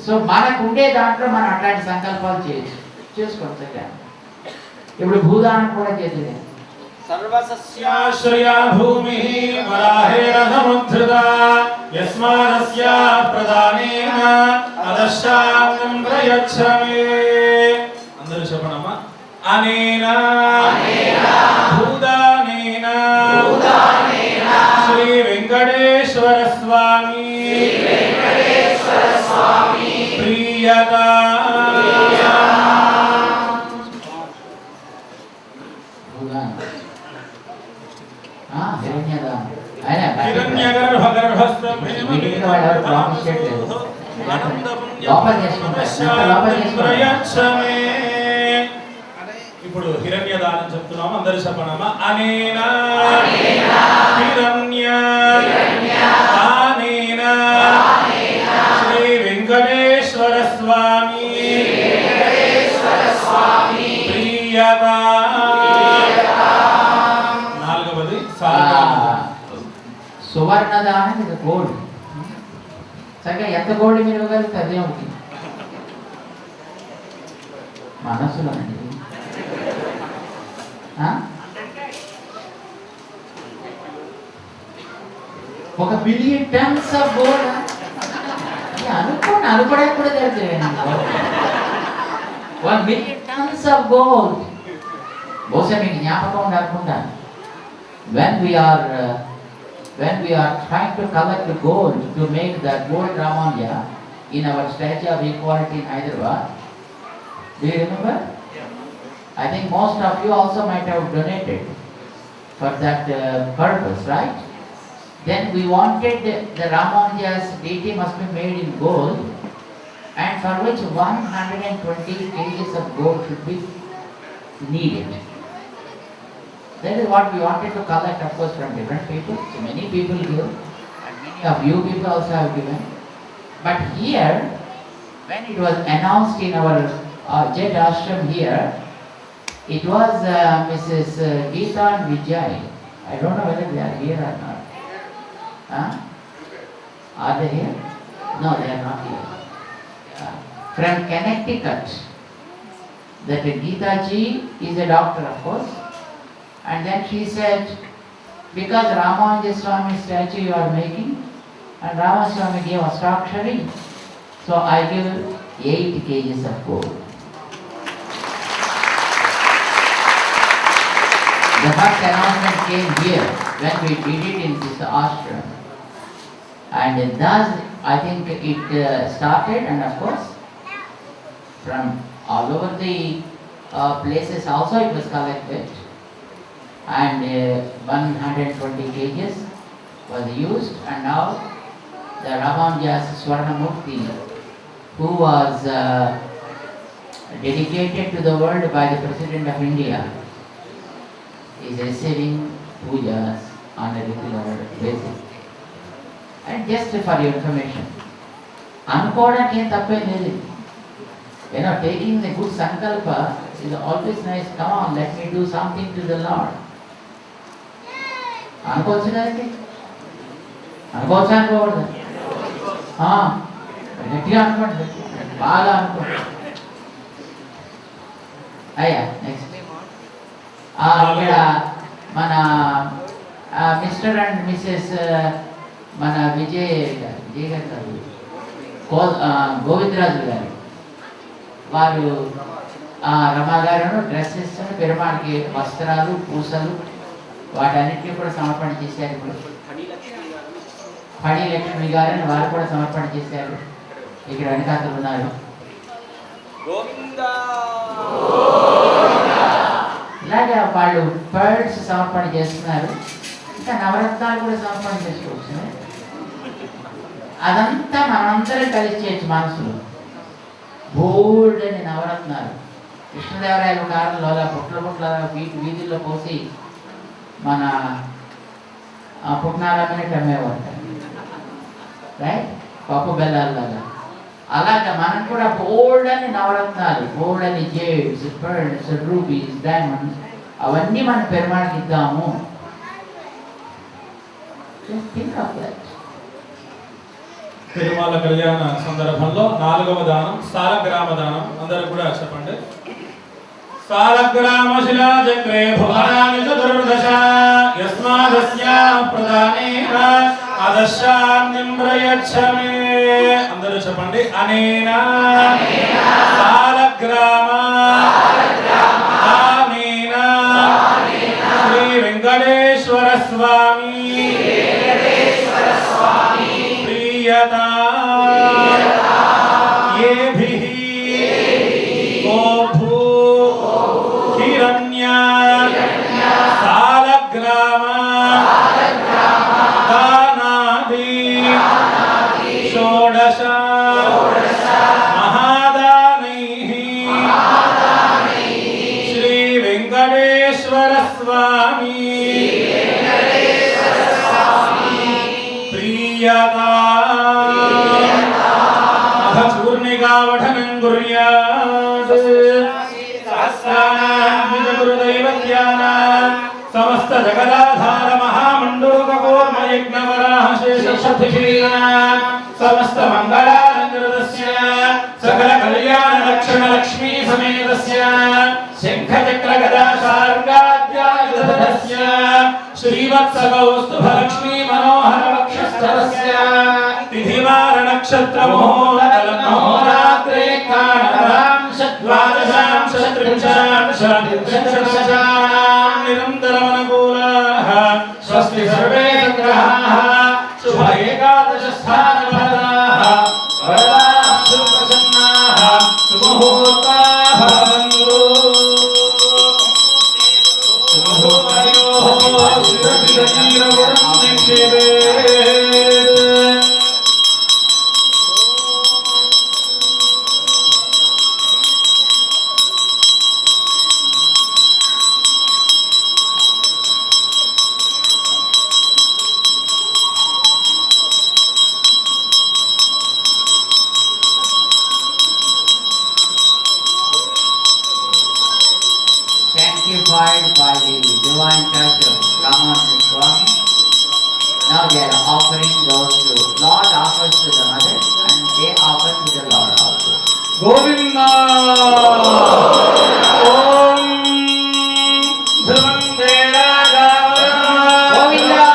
సో మనకు ఉండే దాంట్లో మనం అట్లాంటి సంకల్పాలు చేసుకోవచ్చు. ఇప్పుడు భూదానం కూడా చేద్దాం. सर्वसस्याश्रया भूमिः वराहेण समुद्धृता यस्मादस्या प्रदानेन अदशान्नं प्रयच्छमे అందరూ చెప్పండమ్మా అనేన భూదానేన శ్రీ వెంకటేశ్వర స్వామి ప్రియతా ఇప్పుడు హిరణ్య దానం చెప్తున్నాము అందరూ చెప్పండమ్మా అనేన హిరణ్య దానేన శ్రీ వెంకటేశ్వర స్వామి ప్రియతా నాలుగవది సువర్ణ దానం ఇది గోల్డ్ చక్కగా ఎంత గోల్డ్ మీరు ఇవ్వగలిగితే అదే ఉంటుంది మనసులో అండి ఒక బిలియన్ టన్స్ ఆఫ్ గోల్డ్ అనుకోవడానికి కూడా తెలుసు 1 బిలియన్ టన్స్ ఆఫ్ గోల్డ్ బహుశా మీకు జ్ఞాపకం ఉండాలనుకుంటాను when we are trying to collect the gold to make the gold Ramanya in our Statue of Equality in Hyderabad. Do you remember? I think most of you also might have donated for that purpose, right? Then we wanted the Ramanya's deity must be made in gold, and for which 120 kgs of gold should be needed. That is what we wanted to collect, of course, from different people. So many people give, and many of you people also have given. But here, when it was announced in our Jet Ashram here, it was Mrs. Geeta and Vijay. I don't know whether they are here or not. Huh? Are they here? No, they are not here. From Connecticut. That Geeta ji is a doctor, of course. And then she said, because Ramanujaya Swami statue you are making, and Ramanujaya Swami gave Astrology, so I give 8 kgs of gold. The first announcement came here when we did it in this ashram. And thus I think it started, and of course from all over the places also it was collected. And 120 kgs was used, and now the Ramanuja's Swarnamurti, who was dedicated to the world by the President of India, is receiving pujas on a regular basis. And just for your information, anukodaniki em tappem ledhu. Taking the good sankalpa is always nice. Come on, let me do something to the Lord. అనుకోవచ్చు కదండి అనుకోవచ్చా అనుకోకూడదు గట్టిగా అనుకోండి బాగా అనుకోండి అయ్యా next ఇక్కడ మన మిస్టర్ అండ్ మిసెస్ మన విజయ్ గారు గోవిందరాజు గారు వారు రమా గారు డ్రెస్సెస్ పెరుమాడికి వస్త్రాలు పూసలు వాటన్నిటినీ కూడా సమర్పణ చేశారు. ఇప్పుడు ఫణి లక్ష్మి గారని వారు కూడా సమర్పణ చేశారు. ఇక్కడ వెనకాతలు ఉన్నారు. ఇలాగా వాళ్ళు పర్డ్స్ సమర్పణ చేస్తున్నారు. ఇంకా నవరత్నాలు కూడా సమర్పణ చేసుకోవచ్చు. అదంతా మనందరం కలిసి చేయొచ్చు. మనసులో బోల్డ్ అని నవరత్నాలు కృష్ణదేవరాయల కాలంలో అలా పుట్ల వీధుల్లో పోసి మన పుట్నాలన్నీ అమ్మేవారు, రైట్? పప్పు బెల్లాలాగా. అలాగా మనం కూడా బోల్డ్ అని నవరత్నాలు, బోల్డ్ అని జేడ్స్, పర్ల్స్, రూబీస్, డైమండ్స్ అవన్నీ మనం పెరుమాళకి ఇద్దాము. తిరుమల కళ్యాణ సందర్భంలో 4వ దానం సాలగ్రామ దానం. అందరూ కూడా చెప్పండి. कालग्रामशिलाचक्रे भुवनानि चतुर्दश यस्मादस्या प्रदानेन अदशान्यं प्रयच्छ मे అందరూ చెప్పండి అనేన కాలగ్రామ అనేన శ్రీ వెంకటేశ్వర స్వామి ప్రియతా येभिः गोभू हिरण्य सालग्राम दानादि षोडश महादानैः श्री वेंकटेश्वर स्वामी प्रियता चूर्णिकावठनं कुर्यात् सहस्राणां समस्त जगदाधार महामण्डूककूर्म यज्ञवराह शेषशतिशीलां समस्त मङ्गलालङ्कृतस्य सकल कल्याण लक्षण लक्ष्मी समेतस्य शङ्खचक्र गदा शार्ङ्गाद्यायुधस्य श्रीवत्सकौस्तुभलक्ष्मी मनोहर वक्षस्थलस्य तिथिवार नक्षत्र मुहूर्तलग्नहोरात्रे कालरां षड्वादशां षट्त्रिंशां षड्विंशतिर्दशां निरन्तरमनुकूलाः स्वस्ति सर्वे ग्रहाः शुभ एकादशस्थानफलाः वरदाः सुप्रसन्नाः सुमुहूर्ताः भवन्तु सुमुहूर्तयोः शिरसिरचिरगुणं निक्षेपेत् sanctified by the divine touch of Ramaswamy Swami. Now they are offering those to Lord offers to the mother and they offer to the Lord also. Govinda Om ध्रुवंते Raja Govinda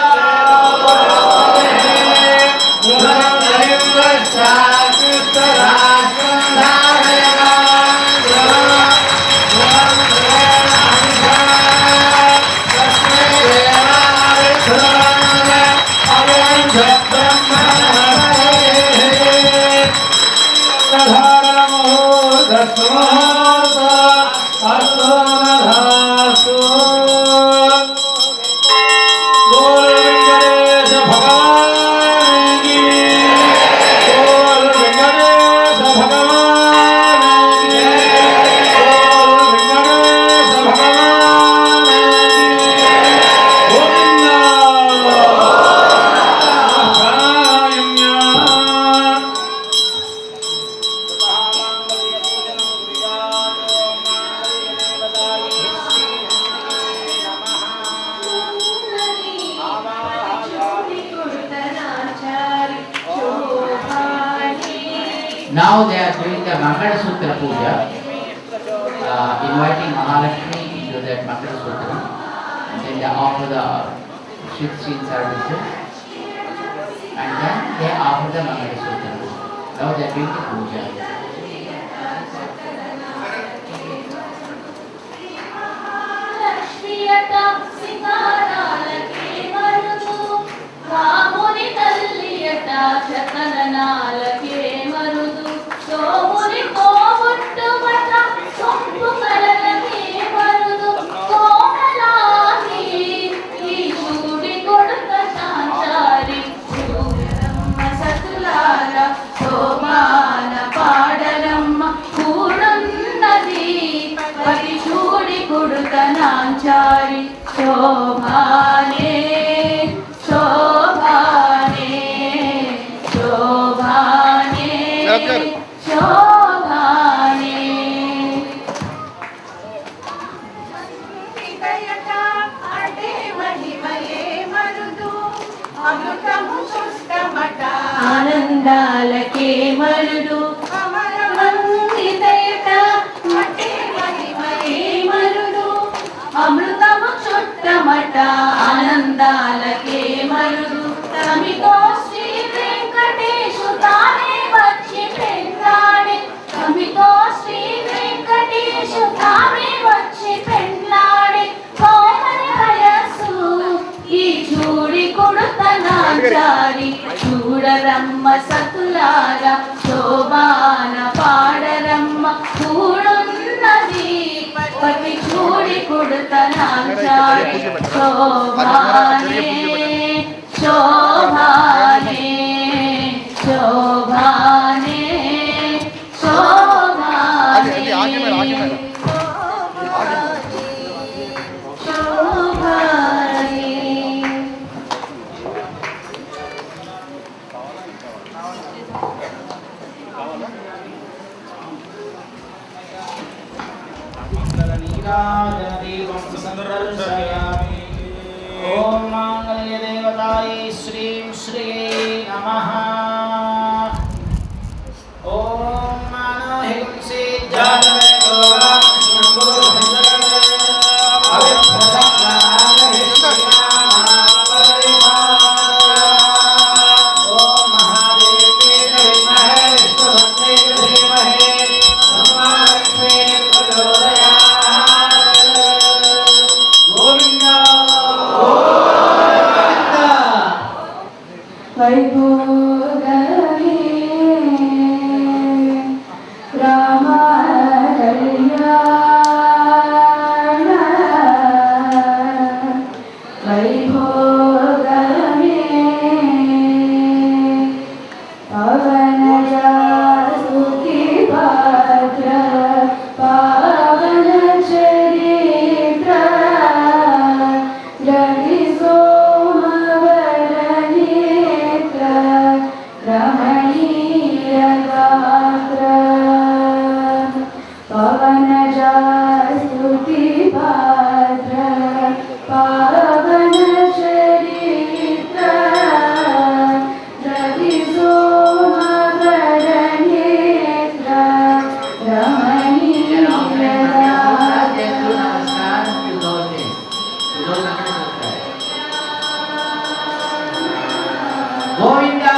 Now they are doing the Mangala Sutra Puja, inviting Mahalakshmi into that Mangala Sutra, and then they offer the Shit-Shin services, and then they offer the Mangala Sutra. Now they are doing the Puja. సోముని కోముట్టు మట సొంపు కలలకే మరుదు కోమలాని ఈశుడి కొడుక శాంచారి శూరమ్మ సతులార సోమాన పాడరమ్మ కూడున్నది పతి చూడి కొడుక నాంచారి శోభానే శోభానే శోభానే శోభానే హృదయట అడే మహిమయే మరుదు అమృతము సుష్టమట ఆనందాలకే మరుడు అమరమందితయట అడే మహిమయే ఆనందాలకే మరుదు తమితో శ్రీ వెంకటేశు తానే వచ్చి పెళ్ళాడే తమితో శ్రీ వెంకటేశు తానే వచ్చి పెళ్ళాడే కోమలి వయస్సు ఈ చూడి కొడుతనాచారి చూడరమ్మ సతులారా శోభాన పాడరమ్మ కూడున్నది పతి చూడి కొడుతనాచారి శోభానే శోభానే శోభానే శోభానే ओम मांगल्य देवताय श्रीं श्रिये नमः। ओम मानहिंसे जातवे गोरां शंभो ओम महादेवे धीमहि विष्णुभक्ते धीमहि ब्रह्मास्मे प्रचोदयात्। गोविंदा వైభోగమే రామ కళ్యాణ వైభోగమే పవన జాసుకి పాత్ర పావన చరిత్ర రవి సోమవర నేత్ర రమణీయ గాత్ర పవన జాస్తుతి పాత్ర పావన చరిత్ర రవి సోమవర నేత్ర రమణీయ Govinda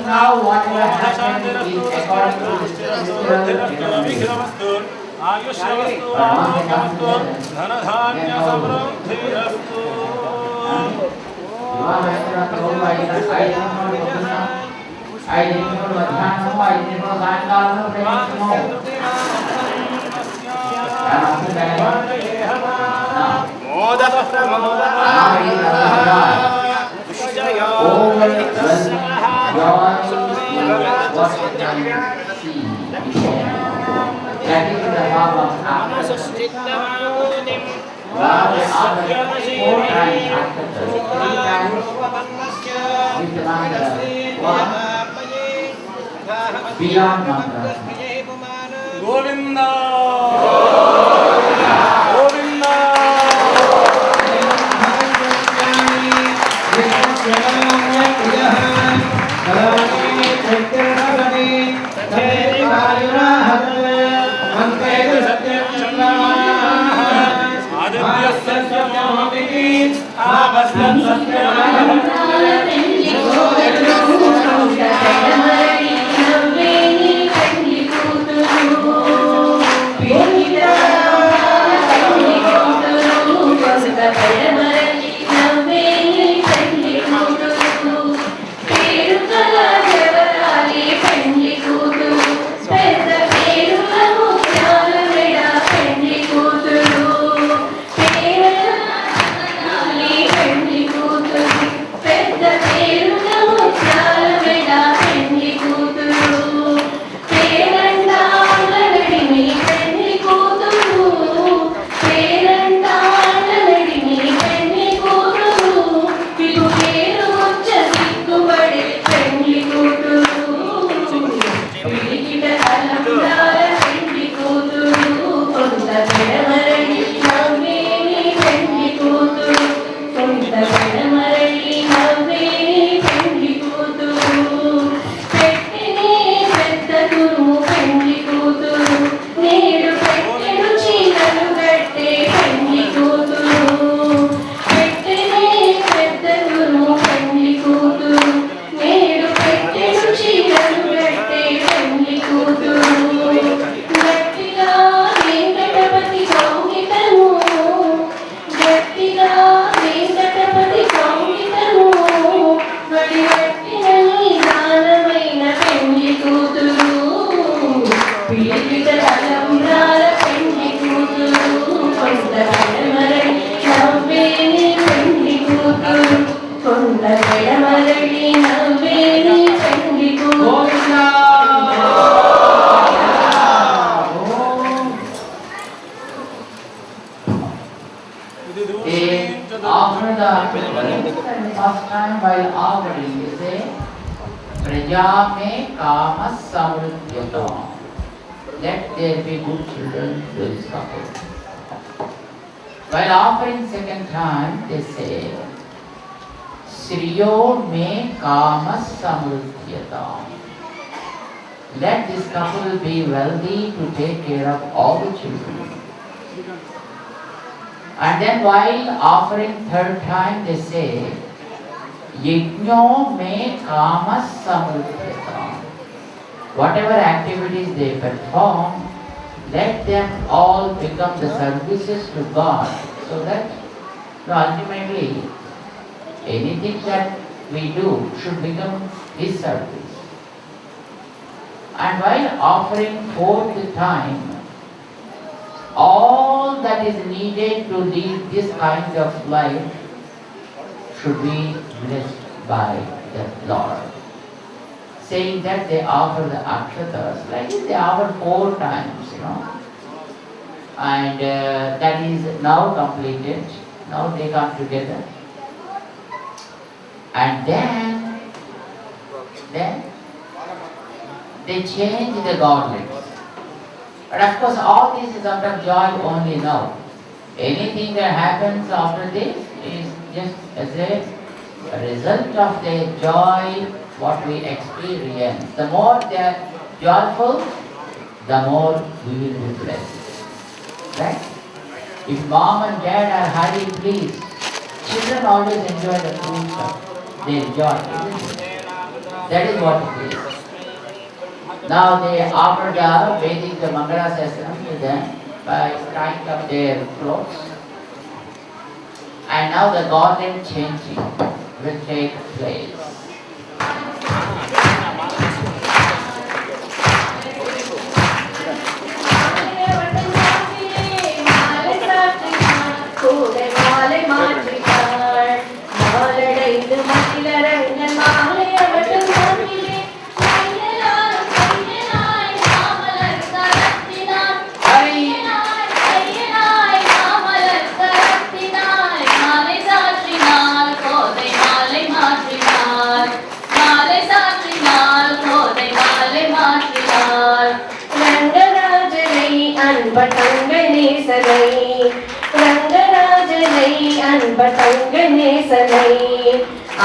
Now whatever happened is according to the spiritual that is the power of after. Love is after 4 times after 3 times with the mantra 1 beyond mantra. Govinda Govinda Aditya First time while offering, you say, Praja me kama samruddhyata. Let there be good children to this couple. While offering second time, they say, Shriyo me kama samruddhyata. Let this couple be wealthy to take care of all the children. And then while offering third time, they say, Yajno me kama samruddhyata. Whatever activities they perform, let them all become the services to God, so that ultimately anything that we do should become His service. And while offering fourth time, all that is needed to lead this kind of life should be blessed by the Lord. Saying that they offer the akshatas, like this they offer 4 times, and that is now completed. Now they come together, and then they change the godlets. But of course, all this is out of joy only now. Anything that happens after this is just as a result of the joy what we experience. The more they are joyful, the more we will be blessed. Right? If mom and dad are highly pleased, children always enjoy the fruits of their joy, isn't it? That is what it is. Now they offer the Vedic, the Mangala Sasram to them by tying up their clothes. And now the garden changing will take place.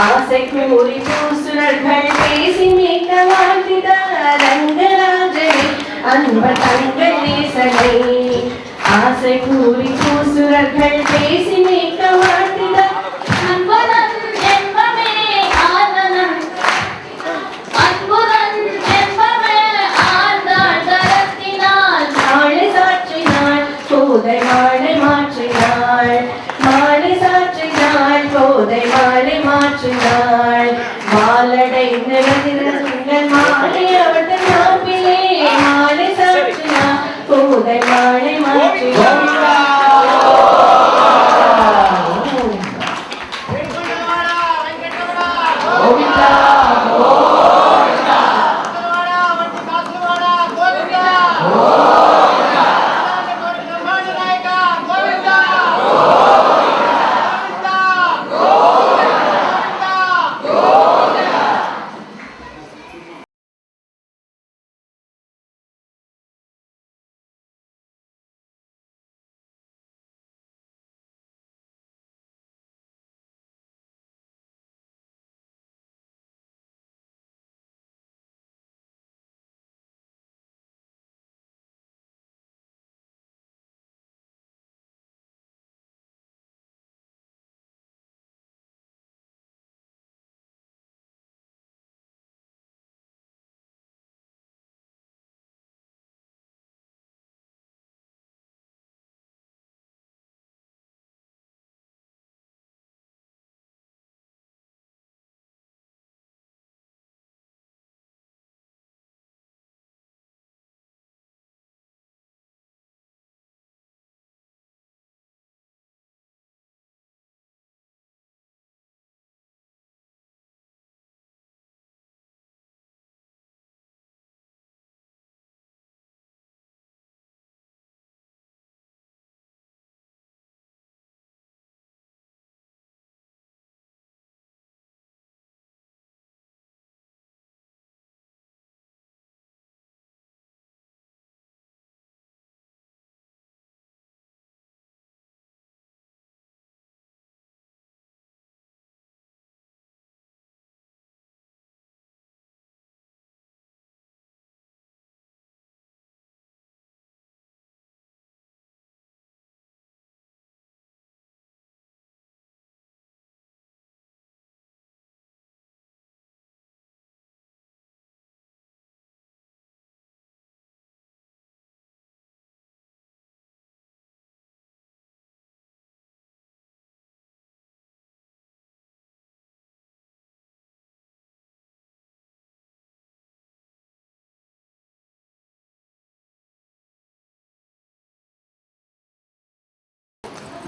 ஆசை கூறி பூசுரர்கள் பேசி மீட்க வாழ்த்தினார் ரங்கராஜனை அன்ப தங்க நேசனை. ஆசை கூறி பூசுரர்கள் பேசி மீட்க வாழ்த்தினார் அன்ப ఉదయమానే మార్చి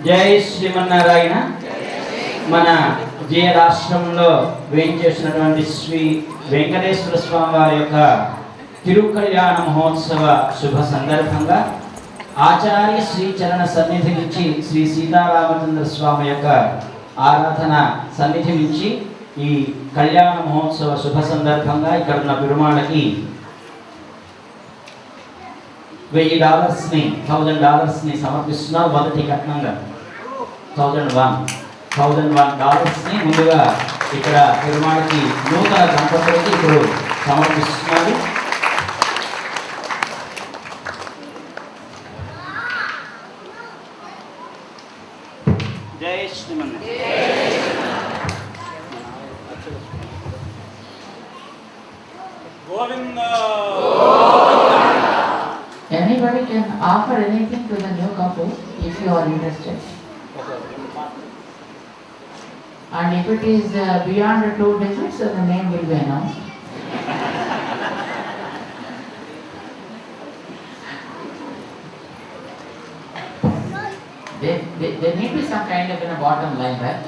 జై శ్రీమన్నారాయణ. మన జయ రాష్ట్రంలో వేయించేసినటువంటి శ్రీ వెంకటేశ్వర స్వామి వారి యొక్క తిరుకళ్యాణ మహోత్సవ శుభ సందర్భంగా ఆచార్య శ్రీ చరణ సన్నిధి నుంచి శ్రీ సీతారామచంద్ర స్వామి యొక్క ఆరాధన సన్నిధి నుంచి ఈ కళ్యాణ మహోత్సవ శుభ సందర్భంగా ఇక్కడ ఉన్న పెరుమాళ్ళకి $1000 సమర్పిస్తున్నారు. మొదటి కట్నంగా $1001 ముందుగా ఇక్కడ పెరుమాళకి నూతన దంపతులకి ఇప్పుడు సమర్పిస్తున్నారు. జై Srimannarayana. Govinda. Anybody can offer anything to the new couple if you are interested. And if it is beyond 2 digits, the name will be announced. There need to be some kind of bottom line, right?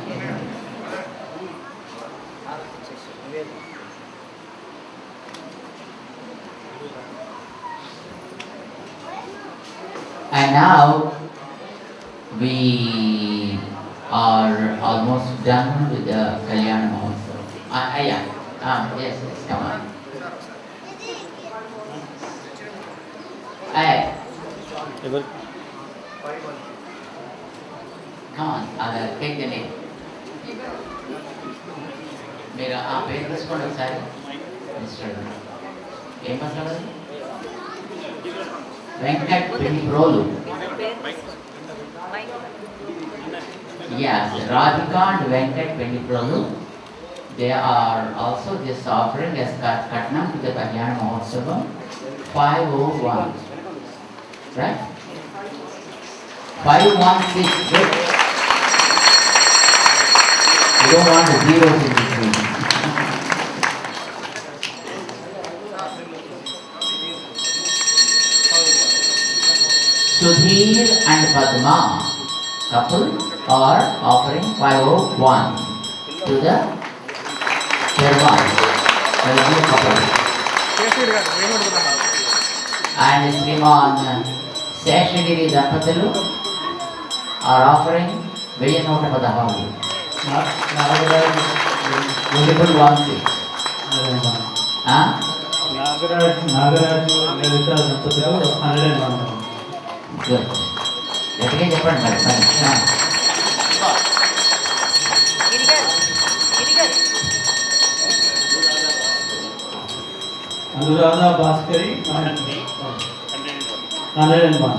And now we are almost done with the Kalyana Mahotsav. Yes, come on. Come on, take the name. मेरा आप एक respond सारे mister ఏం మాట్లాడారు Venkat పెనిప్రోలు yes Radhika and Venkat Pendiprolu they are also just offering as Katnam to the Kalyana Mahotsavam 501 right 516 good you don't want the zeros in between Sudhir and Padma couple are offering 501 to the Perumal. Couple. And Sriman Seshagiri Dampatalu are offering 1016. Multiple 16. Nagaraju Lelita Dampatulu 101. Good. Gatiga చెప్పండి మరి పని. Anuradha Bhaskari 101.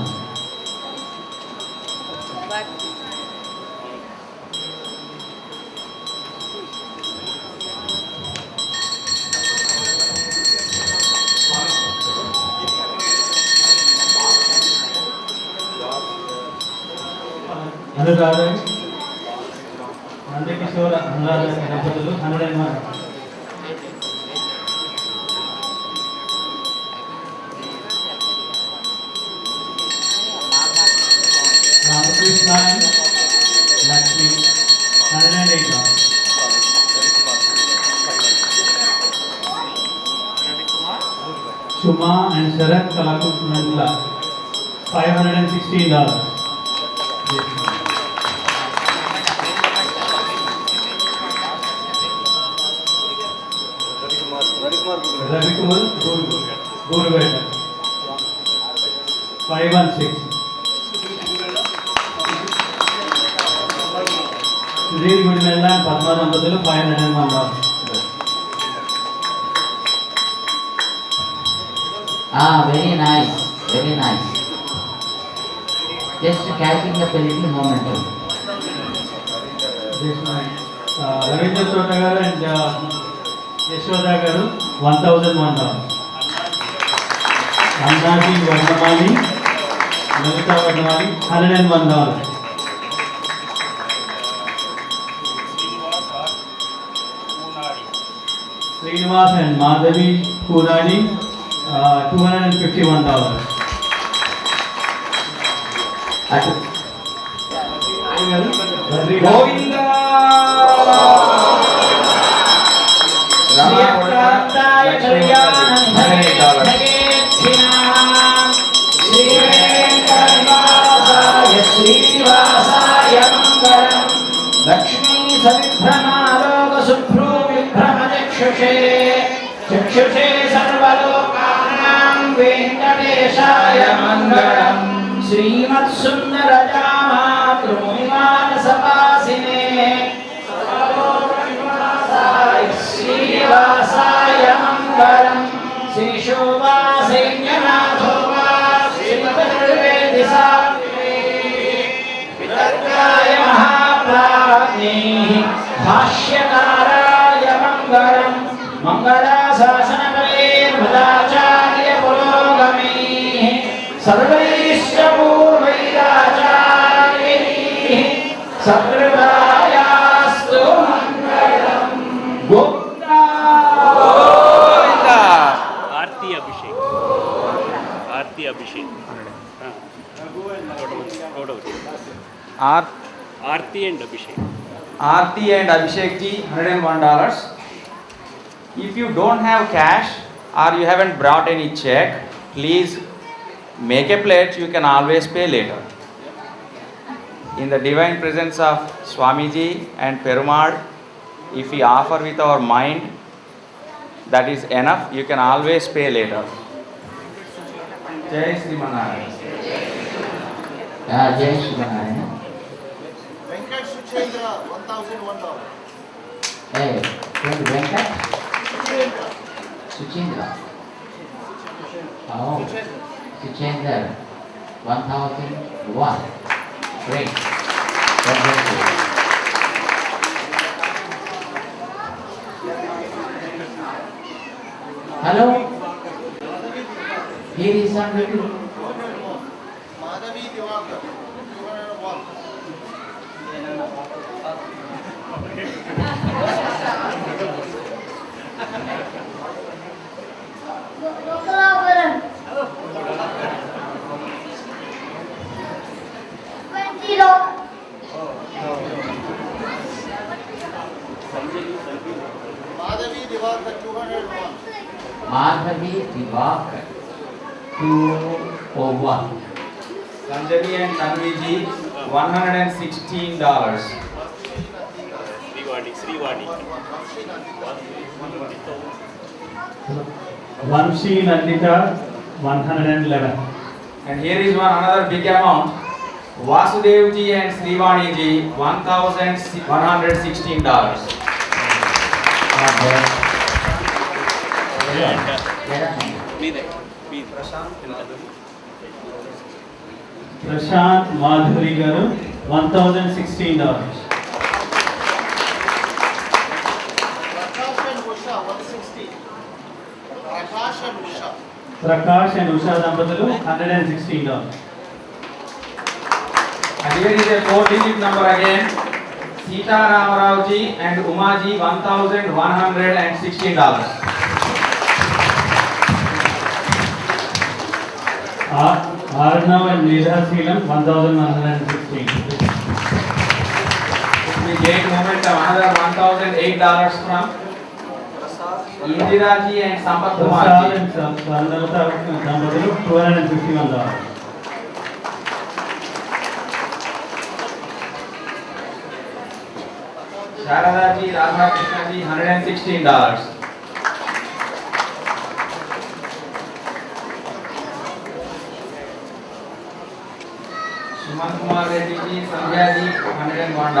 Anuradha Nandakishore Anuradha Dampatulu 101. Ramakrishna and Lakshmi 108. Shuma and Sharat Kalakutnandla $516. Ravikumar Guruveta 516. Sudhir Gudimella and Padma Dampatulu $501. Very nice, very nice. Just catching up a little momentum. Ravindra Totagaru and Yashoda Garu $1,001. Annaki Varnamali, Lalita Varnamali $101. Srinivas and Madhavi Kunadi $251. Govinda Ramapurana Kalyanam Srivasaya Mangalam Lakshmi Savibhramaloka Subhru Vibhramadekshushe Chakshushe Sarvalokanam Venkateshaya Mangalam Srimat Sundarajama Trumimana Sapasine Srivasaya Mangalam Sri Shobha Sainyanathova Sri Padurvedisa Vitarkaya Mahaprajni Bhashyakaraya Mangalam Mangala Sasanapalir Madacharya Purogami Sarvaishya Purvairacharya Sakravayastu Mangalam Govinda Aarti Abhishek Aarti Abhishek Aarti and Abhishek Aarti and Abhishek ji $101. If you don't have cash or you haven't brought any check, please make a pledge. You can always pay later. In the divine presence of Swamiji and Perumal, if we offer with our mind, that is enough. You can always pay later. Jai Sri Manarayana. Jai Shri Manarayana. Venkat Suchendra, $1,001. Hey, Venkat? Suchendra. Oh, Suchendra, 1001. Great. God bless you. Hello? Here is somebody. Madhavi Divakar, 201. 201. Sanjani and Tanviji, $116. Sriwadi. Vanshi Nandita, 111. And here is another big amount. Vasudevji and Srivaniji, $1,116. Prashant Madhuri garu, $1,016. Prakash and Usha, 160. Prakash and Usha. Prakash and Usha Dampatulu, $116. And here is a 4-digit number again. Sita Ramarauji and Umaji, $1,116. Arnav and Nidha Seelam, $1,116. We get momentum, another $1,008 from Indiraji and Sampath Prasad Kumarji. and Swarnavata Dampatulu, $251. Sharadaji, Radha Krishnaji, $116. Suman Kumar Reddy ji, Sandhya ji, $101.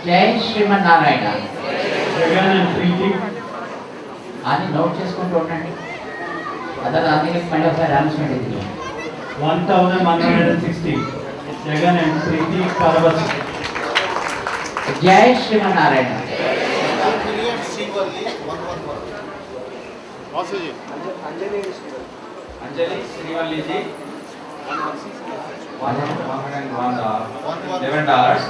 Jai Sriman Narayana. Jagan and Preeti, అని note చేసుకుంటూ ఉండండి. Other అందుకే mind of announcement ఇది. 1,160. Jagan and Preeti Paravasi. జై Srimannarayana. Affiliate Srivalli, 111. Rasuji. Anjali Srivalli ji, $101.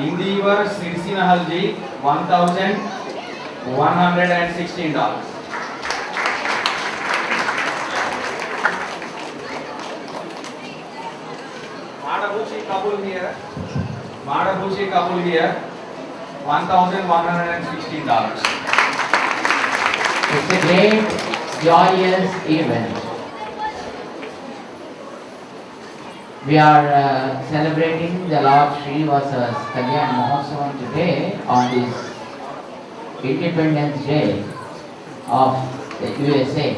Indivar Sirsinahal ji, $1,116. Madhabushi Kapul here, $1,116. It's a great joyous event. We are celebrating the Lord Srinivasa's Kalyan Mahotsavam today on this Independence Day of the USA.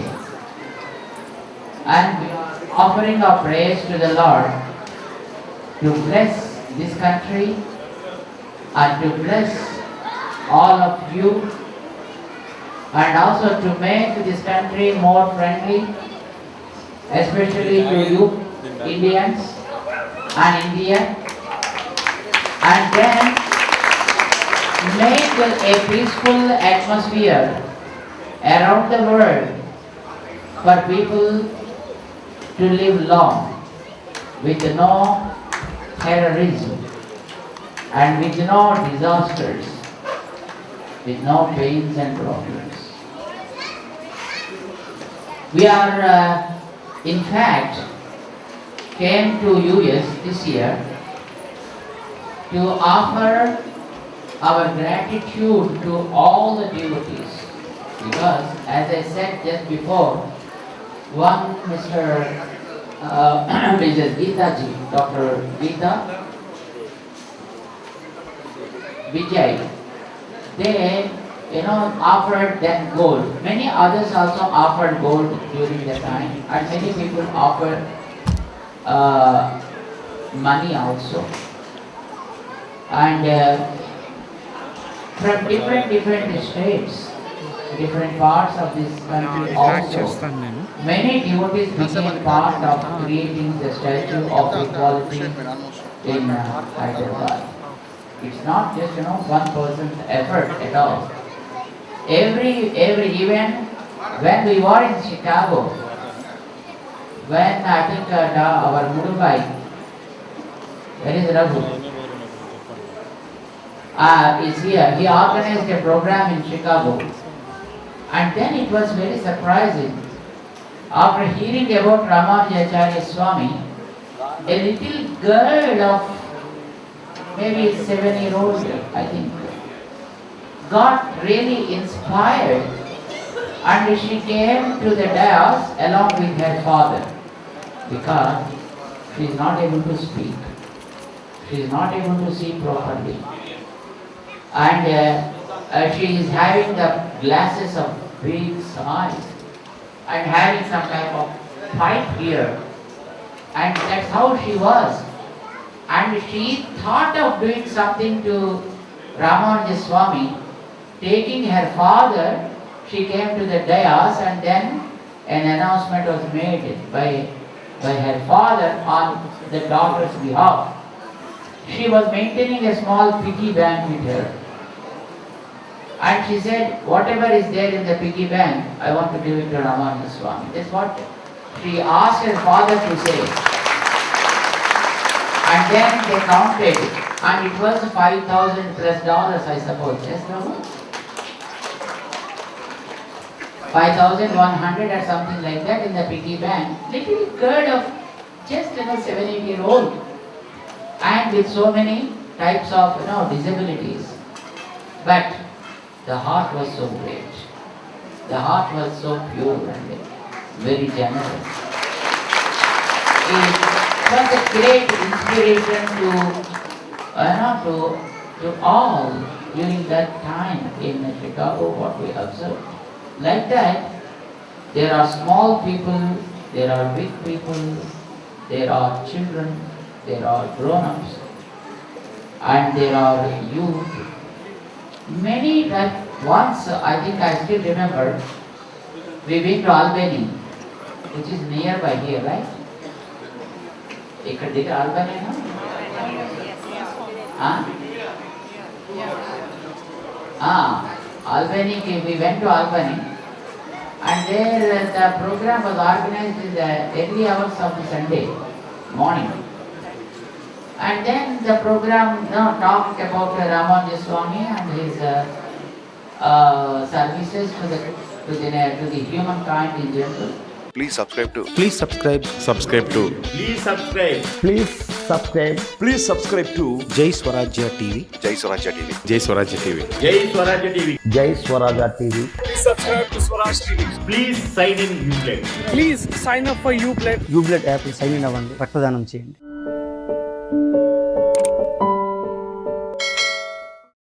And we are offering our praise to the Lord to bless this country and to bless all of you and also to make this country more friendly, especially to you Indians and India, and then make a peaceful atmosphere around the world for people to live long with no terrorism and with no disasters, with no pains and problems. We are in fact came to US this year to offer our gratitude to all the devotees, because as I said just before, one Mr. Mrs. Geeta ji, Dr. Geeta Vijay, they offered them gold. Many others also offered gold during the time, and many people offered money also. And from different states, different parts of this country also, many devotees became part of creating the statue of equality in Hyderabad. It's not just one person's effort at all. Every event, when we were in Chicago, when I think our Mudubai, where is Raghu? Is here. He organized a program in Chicago, and then it was very surprising. After hearing about Ramanujacharya Swami, a little girl of maybe 7-year-old, I think, got really inspired and she came to the dais along with her father because she is not able to speak. She is not able to see properly. And she is having the glasses of big size and having some type of pipe here. And that's how she was. And she thought of doing something to Ramanuja Swami. Taking her father, she came to the dais and then an announcement was made by her father on the daughter's behalf. She was maintaining a small piggy bank with her. And she said, whatever is there in the piggy bank, I want to give it to Ramanuja Swami. That's what she asked her father to say. And then they counted, and it was $5,000 plus, I suppose. Yes, Rama? 5,100 or something like that in the piggy bank. Little girl of just 7-8-year-old, and with so many types of disabilities. But the heart was so great. The heart was so pure and very generous. It was a great inspiration to all during that time in Chicago, what we observed. Like that, there are small people, there are big people, there are children, there are grown-ups, and there are youth. Many times, once I think I still remember, we went to Albany, which is nearby here, right? Ikkada digga Albany, no? Albany, we went to Albany, and there the program was organized in the early hours of the Sunday morning. And then the program talked about Ramanuja Swami and his services to the humankind in general. Please subscribe to. Please subscribe. Subscribe to. Please subscribe. Please subscribe. Please subscribe to Jai Swaraajya TV. Jai Swaraajya TV. Jai Swaraajya TV. Jai Swaraajya TV. Jai Swaraajya TV. Please subscribe to Swaraajya TV. Please sign in Ublood. Please sign up for Ublood. Ublood app sign in అవ్వండి, రక్తదానం చేయండి.